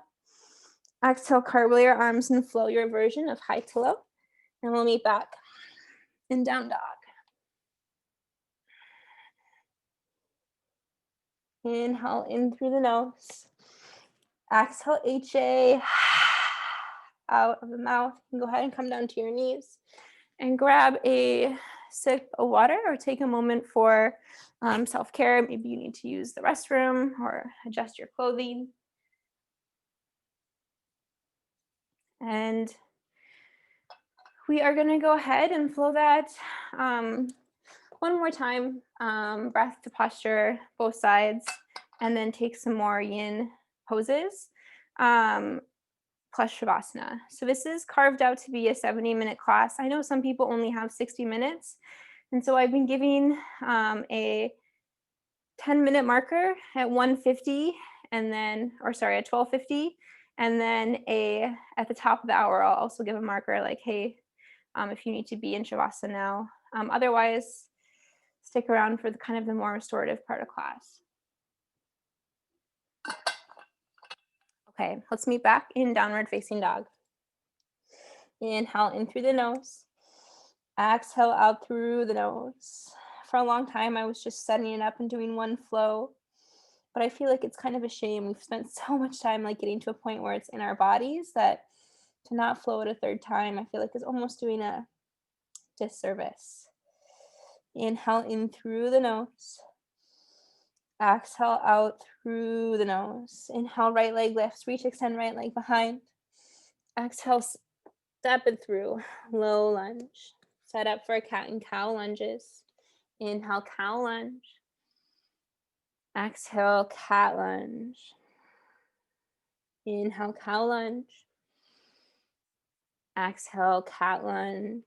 Exhale, cartwheel your arms and flow your version of high to low. And we'll meet back in down dog. Inhale in through the nose. Exhale, HA out of the mouth. You can go ahead and come down to your knees and grab a sip of water or take a moment for self-care. Maybe you need to use the restroom or adjust your clothing. And we are going to go ahead and flow that one more time, breath to posture, both sides, and then take some more yin poses, plus Shavasana. So this is carved out to be a 70-minute class. I know some people only have 60 minutes, and so I've been giving a 10-minute marker at 1:50, and then, or sorry, at 12:50, and then at the top of the hour, I'll also give a marker like, hey, if you need to be in Shavasana now. Otherwise, stick around for the more restorative part of class. Okay, let's meet back in downward facing dog. Inhale in through the nose. Exhale out through the nose. For a long time, I was just setting it up and doing one flow, but I feel like it's kind of a shame. We've spent so much time getting to a point where it's in our bodies that to not flow it a third time, I feel like is almost doing a disservice. Inhale in through the nose. Exhale out through the nose. Inhale, right leg lifts, reach, extend right leg behind. Exhale, step it through, low lunge. Set up for cat and cow lunges. Inhale, cow lunge. Exhale, cat lunge. Inhale, cow lunge. Exhale, cat lunge.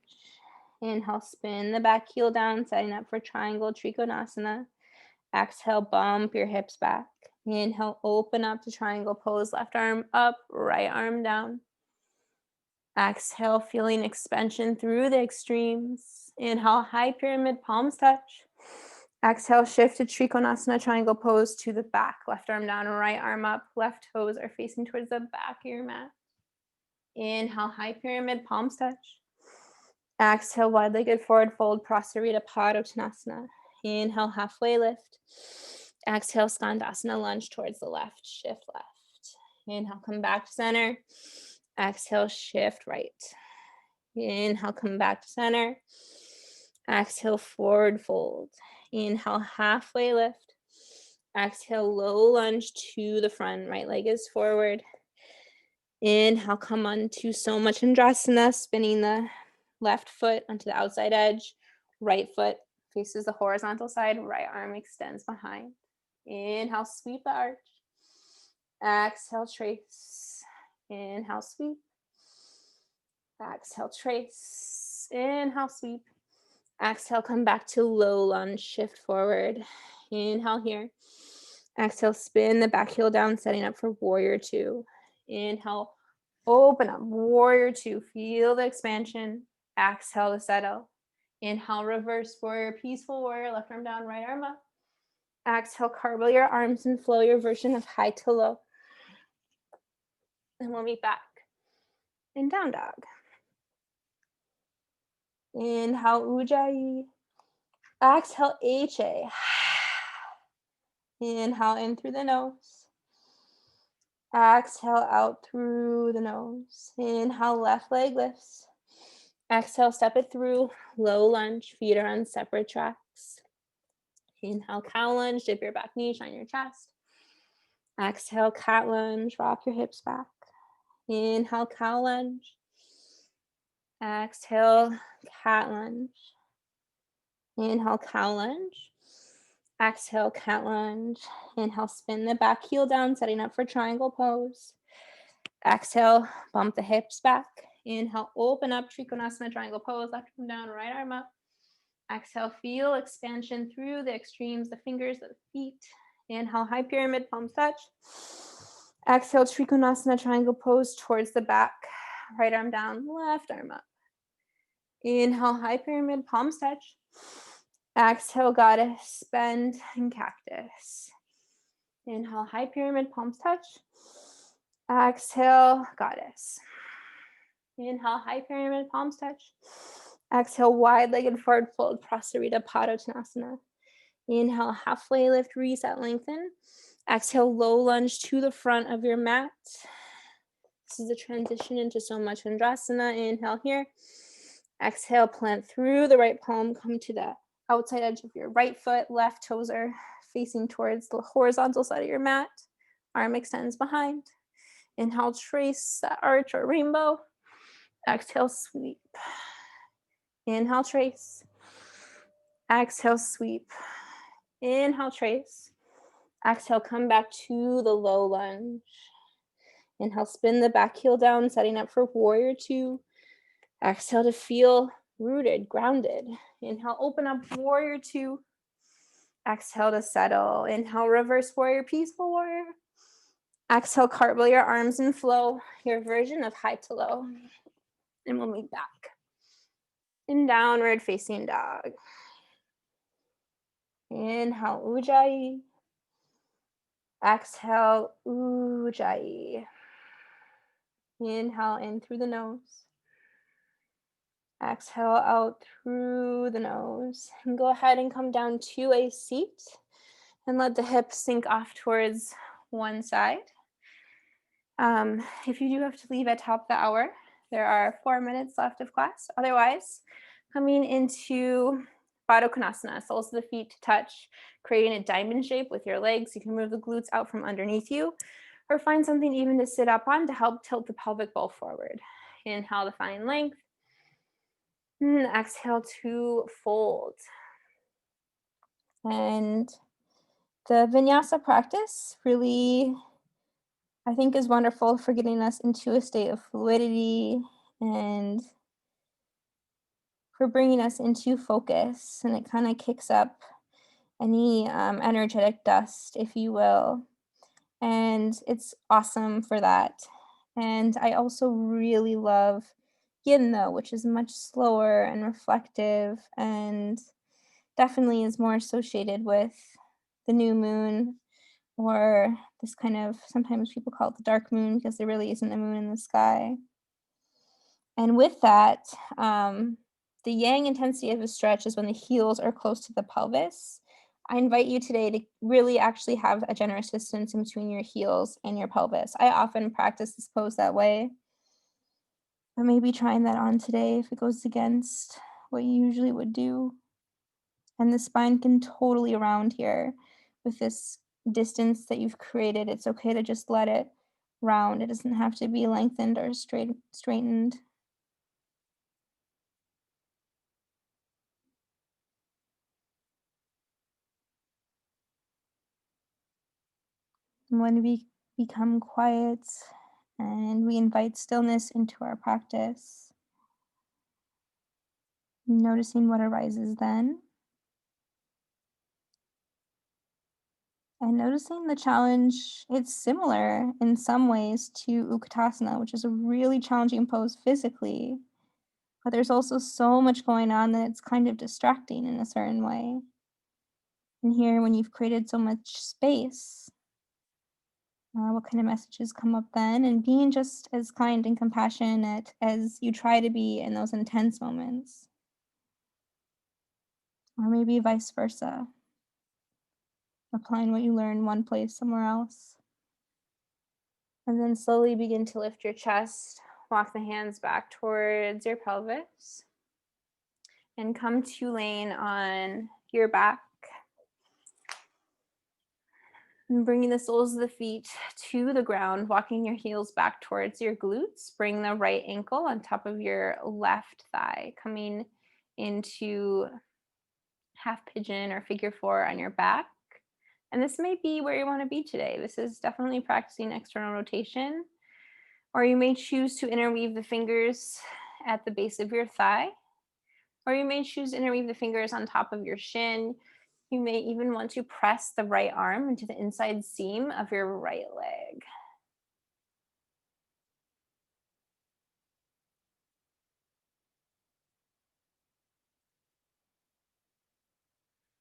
Inhale, spin the back heel down, setting up for triangle Trikonasana. Exhale, bump your hips back. Inhale, open up to triangle pose, left arm up, right arm down. Exhale, feeling expansion through the extremes. Inhale, high pyramid, palms touch. Exhale, shift to Trikonasana, triangle pose to the back. Left arm down, right arm up. Left toes are facing towards the back of your mat. Inhale, high pyramid, palms touch. Exhale, wide-legged forward fold, Prasarita Padottanasana. Inhale, halfway lift. Exhale, Skandasana, lunge towards the left, shift left. Inhale, come back to center. Exhale, shift right. Inhale, come back to center. Exhale, forward fold. Inhale, halfway lift. Exhale, low lunge to the front. Right leg is forward. Inhale, come onto so much Andrasana, spinning the left foot onto the outside edge. Right foot faces the horizontal side. Right arm extends behind. Inhale, sweep the arch. Exhale, trace. Inhale, sweep. Exhale, trace. Inhale, sweep. Exhale, come back to low lunge, shift forward. Inhale here. Exhale, spin the back heel down, setting up for warrior two. Inhale, open up, warrior two. Feel the expansion. Exhale to settle. Inhale, reverse warrior, peaceful warrior. Left arm down, right arm up. Exhale, cartwheel your arms and flow your version of high to low. And we'll meet back in down dog. Inhale, Ujjayi. Exhale, HA. Inhale in through the nose. Exhale out through the nose. Inhale, left leg lifts. Exhale, step it through. Low lunge, feet are on separate tracks. Inhale, cow lunge, dip your back knee, shine your chest. Exhale, cat lunge, rock your hips back. Inhale, cow lunge. Exhale, cat lunge. Inhale, cow lunge. Exhale, cat lunge. Inhale, spin the back heel down, setting up for triangle pose. Exhale, bump the hips back. Inhale, open up, Trikonasana, triangle pose. Left arm down, right arm up. Exhale, feel expansion through the extremes, the fingers, the feet. Inhale, high pyramid, palms touch. Exhale, Trikonasana, triangle pose towards the back. Right arm down, left arm up. Inhale, high pyramid, palms touch. Exhale, goddess, bend, and cactus. Inhale, high pyramid, palms touch. Exhale, goddess. Inhale, high pyramid, palms touch. Exhale, wide-legged forward fold, Prasarita Padottanasana. Inhale, halfway lift, reset, lengthen. Exhale, low lunge to the front of your mat. This is a transition into so much Andrasana. Inhale here. Exhale, plant through the right palm, come to the outside edge of your right foot. Left toes are facing towards the horizontal side of your mat. Arm extends behind. Inhale, trace that arch or rainbow. Exhale, sweep. Inhale, trace. Exhale, sweep. Inhale, trace. Exhale, come back to the low lunge. Inhale, spin the back heel down, setting up for warrior two. Exhale to feel rooted, grounded. Inhale, open up, warrior two. Exhale to settle. Inhale, reverse warrior, peaceful warrior. Exhale, cartwheel your arms and flow, your version of high to low. And we'll meet back in downward facing dog. Inhale, Ujjayi. Exhale, Ujjayi. Inhale in through the nose. Exhale out through the nose. And go ahead and come down to a seat and let the hips sink off towards one side. If you do have to leave at top of the hour, there are 4 minutes left of class. Otherwise, coming into Baddha Konasana, soles of the feet to touch, creating a diamond shape with your legs. You can move the glutes out from underneath you, or find something even to sit up on to help tilt the pelvic bowl forward. Inhale to find length. And exhale to fold. And the vinyasa practice really, I think, is wonderful for getting us into a state of fluidity and for bringing us into focus. And it kind of kicks up any energetic dust, if you will. And it's awesome for that. And I also really love yin, though, which is much slower and reflective and definitely is more associated with the new moon, or this kind of, sometimes people call it the dark moon because there really isn't a moon in the sky. And with that, the yang intensity of a stretch is when the heels are close to the pelvis. I invite you today to really actually have a generous distance in between your heels and your pelvis. I often practice this pose that way. But maybe trying that on today if it goes against what you usually would do. And the spine can totally round here with this distance that you've created. It's okay to just let it round. It doesn't have to be lengthened or straightened. And when we become quiet and we invite stillness into our practice, noticing what arises then, and noticing the challenge, it's similar in some ways to Utkatasana, which is a really challenging pose physically, but there's also so much going on that it's kind of distracting in a certain way. And here, when you've created so much space, what kind of messages come up then? And being just as kind and compassionate as you try to be in those intense moments, or maybe vice versa, applying what you learn one place somewhere else. And then slowly begin to lift your chest, walk the hands back towards your pelvis, and come to laying on your back. And bringing the soles of the feet to the ground, walking your heels back towards your glutes. Bring the right ankle on top of your left thigh, coming into half pigeon or figure four on your back. And this may be where you want to be today. This is definitely practicing external rotation. Or you may choose to interweave the fingers at the base of your thigh. Or you may choose to interweave the fingers on top of your shin. You may even want to press the right arm into the inside seam of your right leg.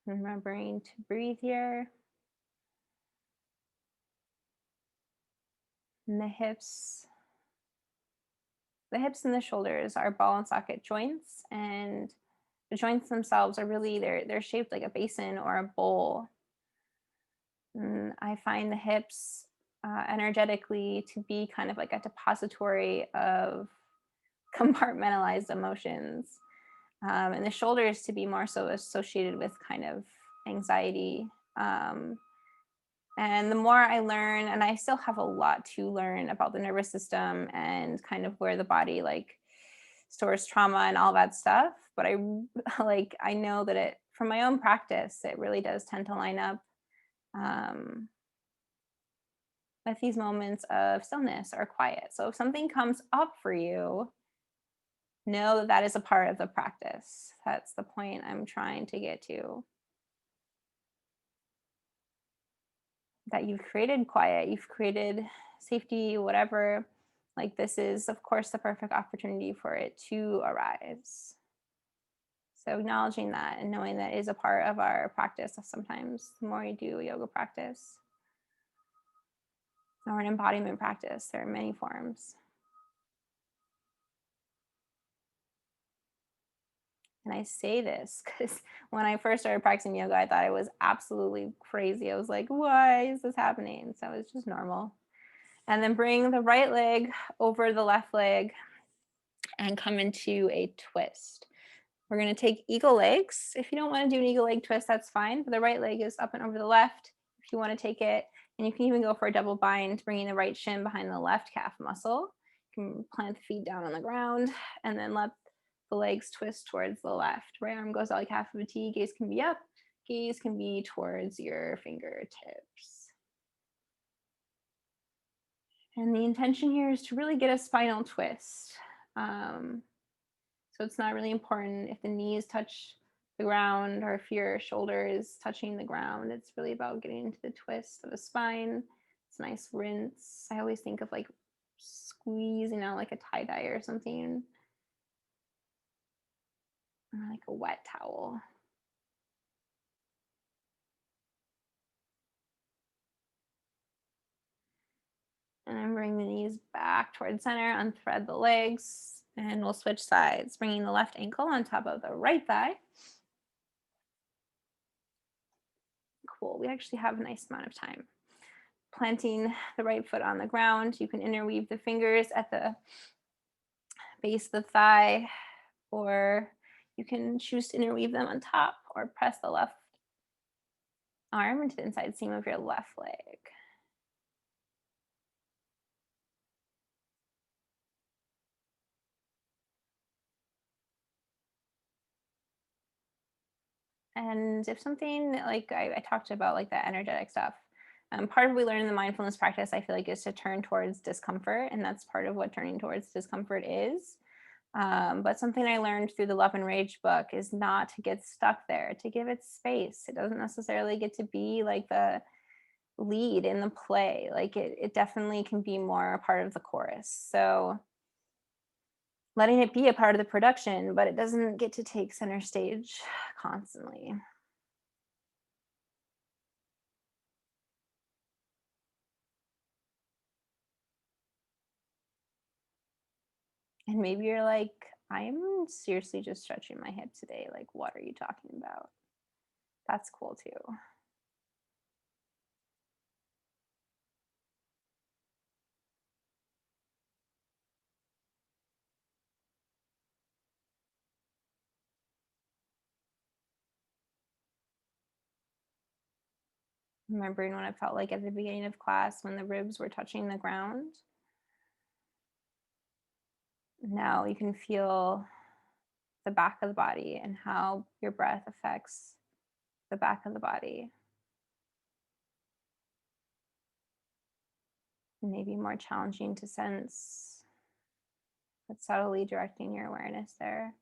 Remembering to breathe here. And the hips and the shoulders are ball and socket joints, and the joints themselves are really they're shaped like a basin or a bowl. And I find the hips energetically to be kind of like a depository of compartmentalized emotions, and the shoulders to be more so associated with kind of anxiety. And the more I learn, and I still have a lot to learn about the nervous system and kind of where the body like stores trauma and all that stuff, but I like I know that it from my own practice, it really does tend to line up um, with these moments of stillness or quiet. So if something comes up for you, know that that is a part of the practice. That's the point I'm trying to get to. That you've created quiet, you've created safety, whatever. Like, this is, of course, the perfect opportunity for it to arise. So, acknowledging that and knowing that is a part of our practice sometimes, the more you do yoga practice or an embodiment practice, there are many forms. And I say this because when I first started practicing yoga, I thought it was absolutely crazy. I was like, why is this happening? So it's just normal. And then bring the right leg over the left leg and come into a twist. We're going to take eagle legs. If you don't want to do an eagle leg twist, that's fine. But the right leg is up and over the left if you want to take it. And you can even go for a double bind, bringing the right shin behind the left calf muscle. You can plant the feet down on the ground and then let the legs twist towards the left. Right arm goes out like half of a T. Gaze can be up. Gaze can be towards your fingertips. And the intention here is to really get a spinal twist. So it's not really important if the knees touch the ground or if your shoulder is touching the ground. It's really about getting into the twist of the spine. It's a nice rinse. I always think of like squeezing out like a tie dye or something, or like a wet towel. And then bring the knees back towards center, unthread the legs, and we'll switch sides, bringing the left ankle on top of the right thigh. Cool, we actually have a nice amount of time. Planting the right foot on the ground, you can interweave the fingers at the base of the thigh, or you can choose to interweave them on top or press the left arm into the inside seam of your left leg. And if something like I talked about, like that energetic stuff, part of what we learn in the mindfulness practice, I feel like, is to turn towards discomfort. And that's part of what turning towards discomfort is. But something I learned through the Love and Rage book is not to get stuck there, to give it space. It doesn't necessarily get to be like the lead in the play. Like it definitely can be more a part of the chorus. So letting it be a part of the production, but it doesn't get to take center stage constantly. And maybe you're like, I'm seriously just stretching my hip today. Like, what are you talking about? That's cool too. Remembering what it felt like at the beginning of class when the ribs were touching the ground. Now you can feel the back of the body and how your breath affects the back of the body. Maybe more challenging to sense, but subtly directing your awareness there.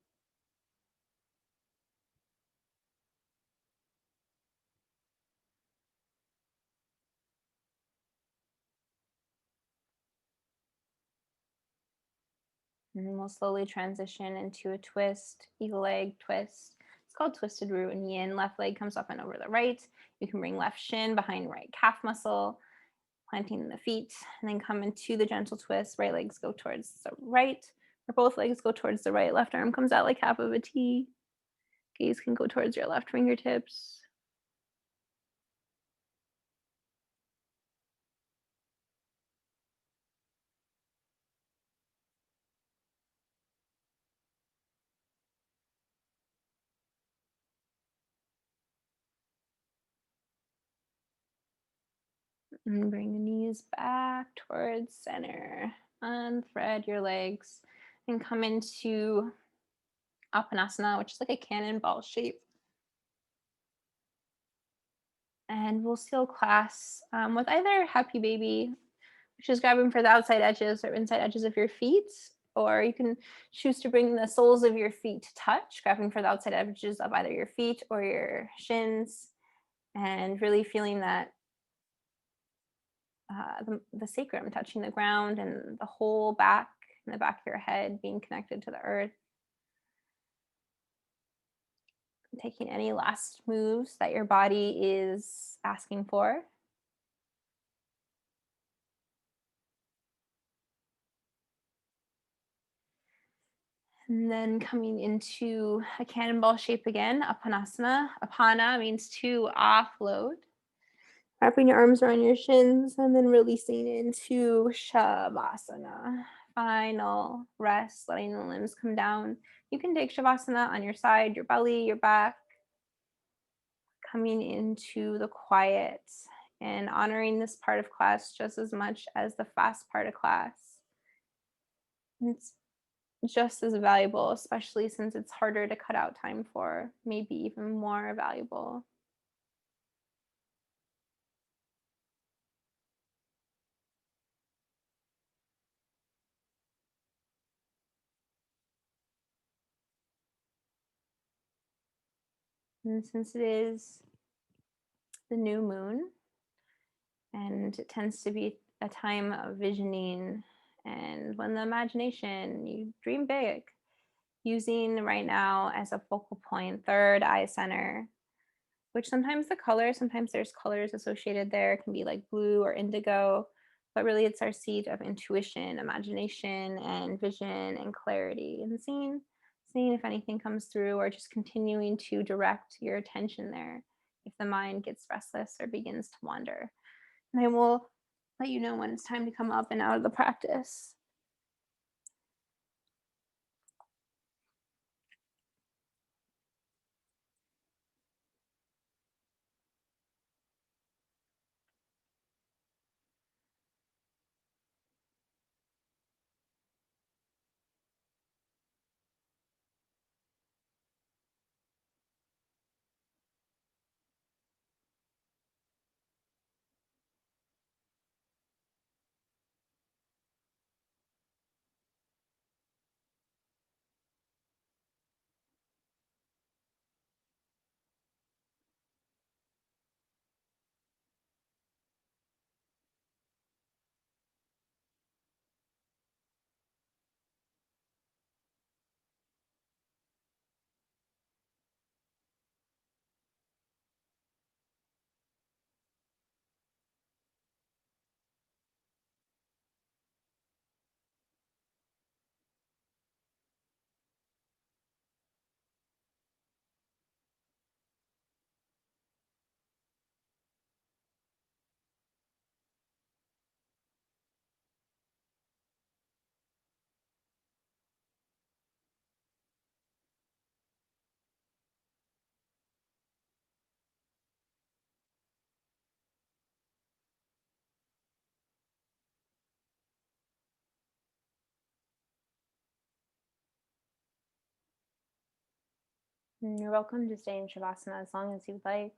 And then we'll slowly transition into a twist, eagle leg twist. It's called twisted root and yin. Left leg comes up and over the right. You can bring left shin behind right calf muscle, planting the feet, and then come into the gentle twist. Right legs go towards the right, or both legs go towards the right. Left arm comes out like half of a T. Gaze can go towards your left fingertips. And bring the knees back towards center. Unthread your legs and come into Apanasana, which is like a cannonball shape. And we'll seal class with either happy baby, which is grabbing for the outside edges or inside edges of your feet, or you can choose to bring the soles of your feet to touch, grabbing for the outside edges of either your feet or your shins, and really feeling that the sacrum touching the ground and the whole back and the back of your head being connected to the earth. Taking any last moves that your body is asking for. And then coming into a cannonball shape again, Apanasana. Apana means to offload. Wrapping your arms around your shins and then releasing into Shavasana. Final rest, letting the limbs come down. You can take Shavasana on your side, your belly, your back. Coming into the quiet and honoring this part of class just as much as the fast part of class. It's just as valuable, especially since it's harder to cut out time for, maybe even more valuable. And since it is the new moon, and it tends to be a time of visioning, and when the imagination, you dream big, using right now as a focal point, third eye center, which sometimes there's colors associated there. It can be like blue or indigo, but really it's our seat of intuition, imagination, and vision and clarity. And seeing if anything comes through, or just continuing to direct your attention there if the mind gets restless or begins to wander. And I will let you know when it's time to come up and out of the practice. And you're welcome to stay in Shavasana as long as you'd like.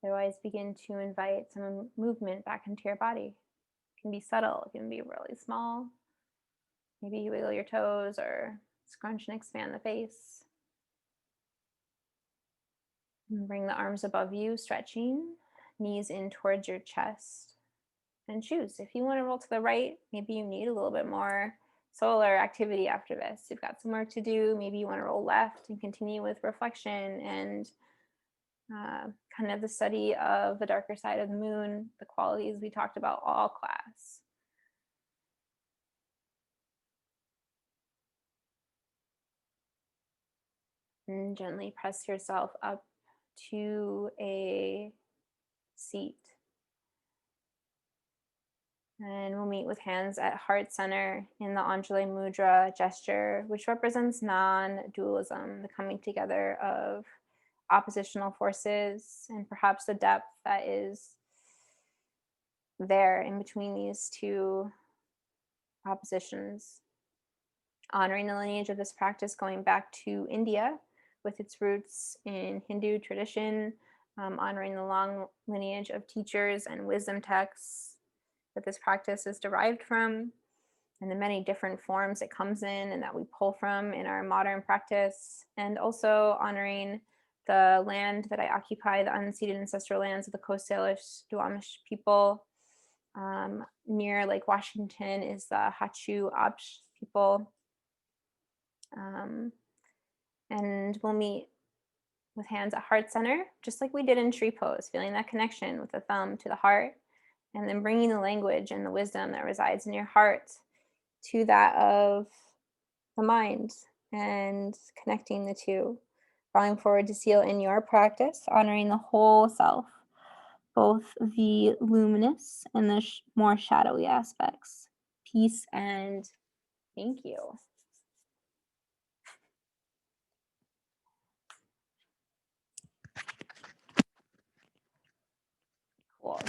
Otherwise, begin to invite some movement back into your body. It can be subtle, it can be really small. Maybe you wiggle your toes or scrunch and expand the face. And bring the arms above you, stretching, knees in towards your chest. And choose. If you want to roll to the right, maybe you need a little bit more solar activity after this. You've got some work to do. Maybe you want to roll left and continue with reflection and kind of the study of the darker side of the moon, the qualities we talked about all class. And gently press yourself up to a seat. And we'll meet with hands at heart center in the Anjali Mudra gesture, which represents non-dualism, the coming together of oppositional forces and perhaps the depth that is there in between these two oppositions. Honoring the lineage of this practice going back to India with its roots in Hindu tradition, honoring the long lineage of teachers and wisdom texts that this practice is derived from, and the many different forms it comes in and that we pull from in our modern practice, and also honoring the land that I occupy, the unceded ancestral lands of the Coast Salish Duwamish people. Near Lake Washington is the Hachu Absh people. And we'll meet with hands at heart center, just like we did in tree pose, feeling that connection with the thumb to the heart, and then bringing the language and the wisdom that resides in your heart to that of the mind and connecting the two. Drawing forward to seal in your practice, honoring the whole self, both the luminous and the more shadowy aspects. Peace and thank you. Cool.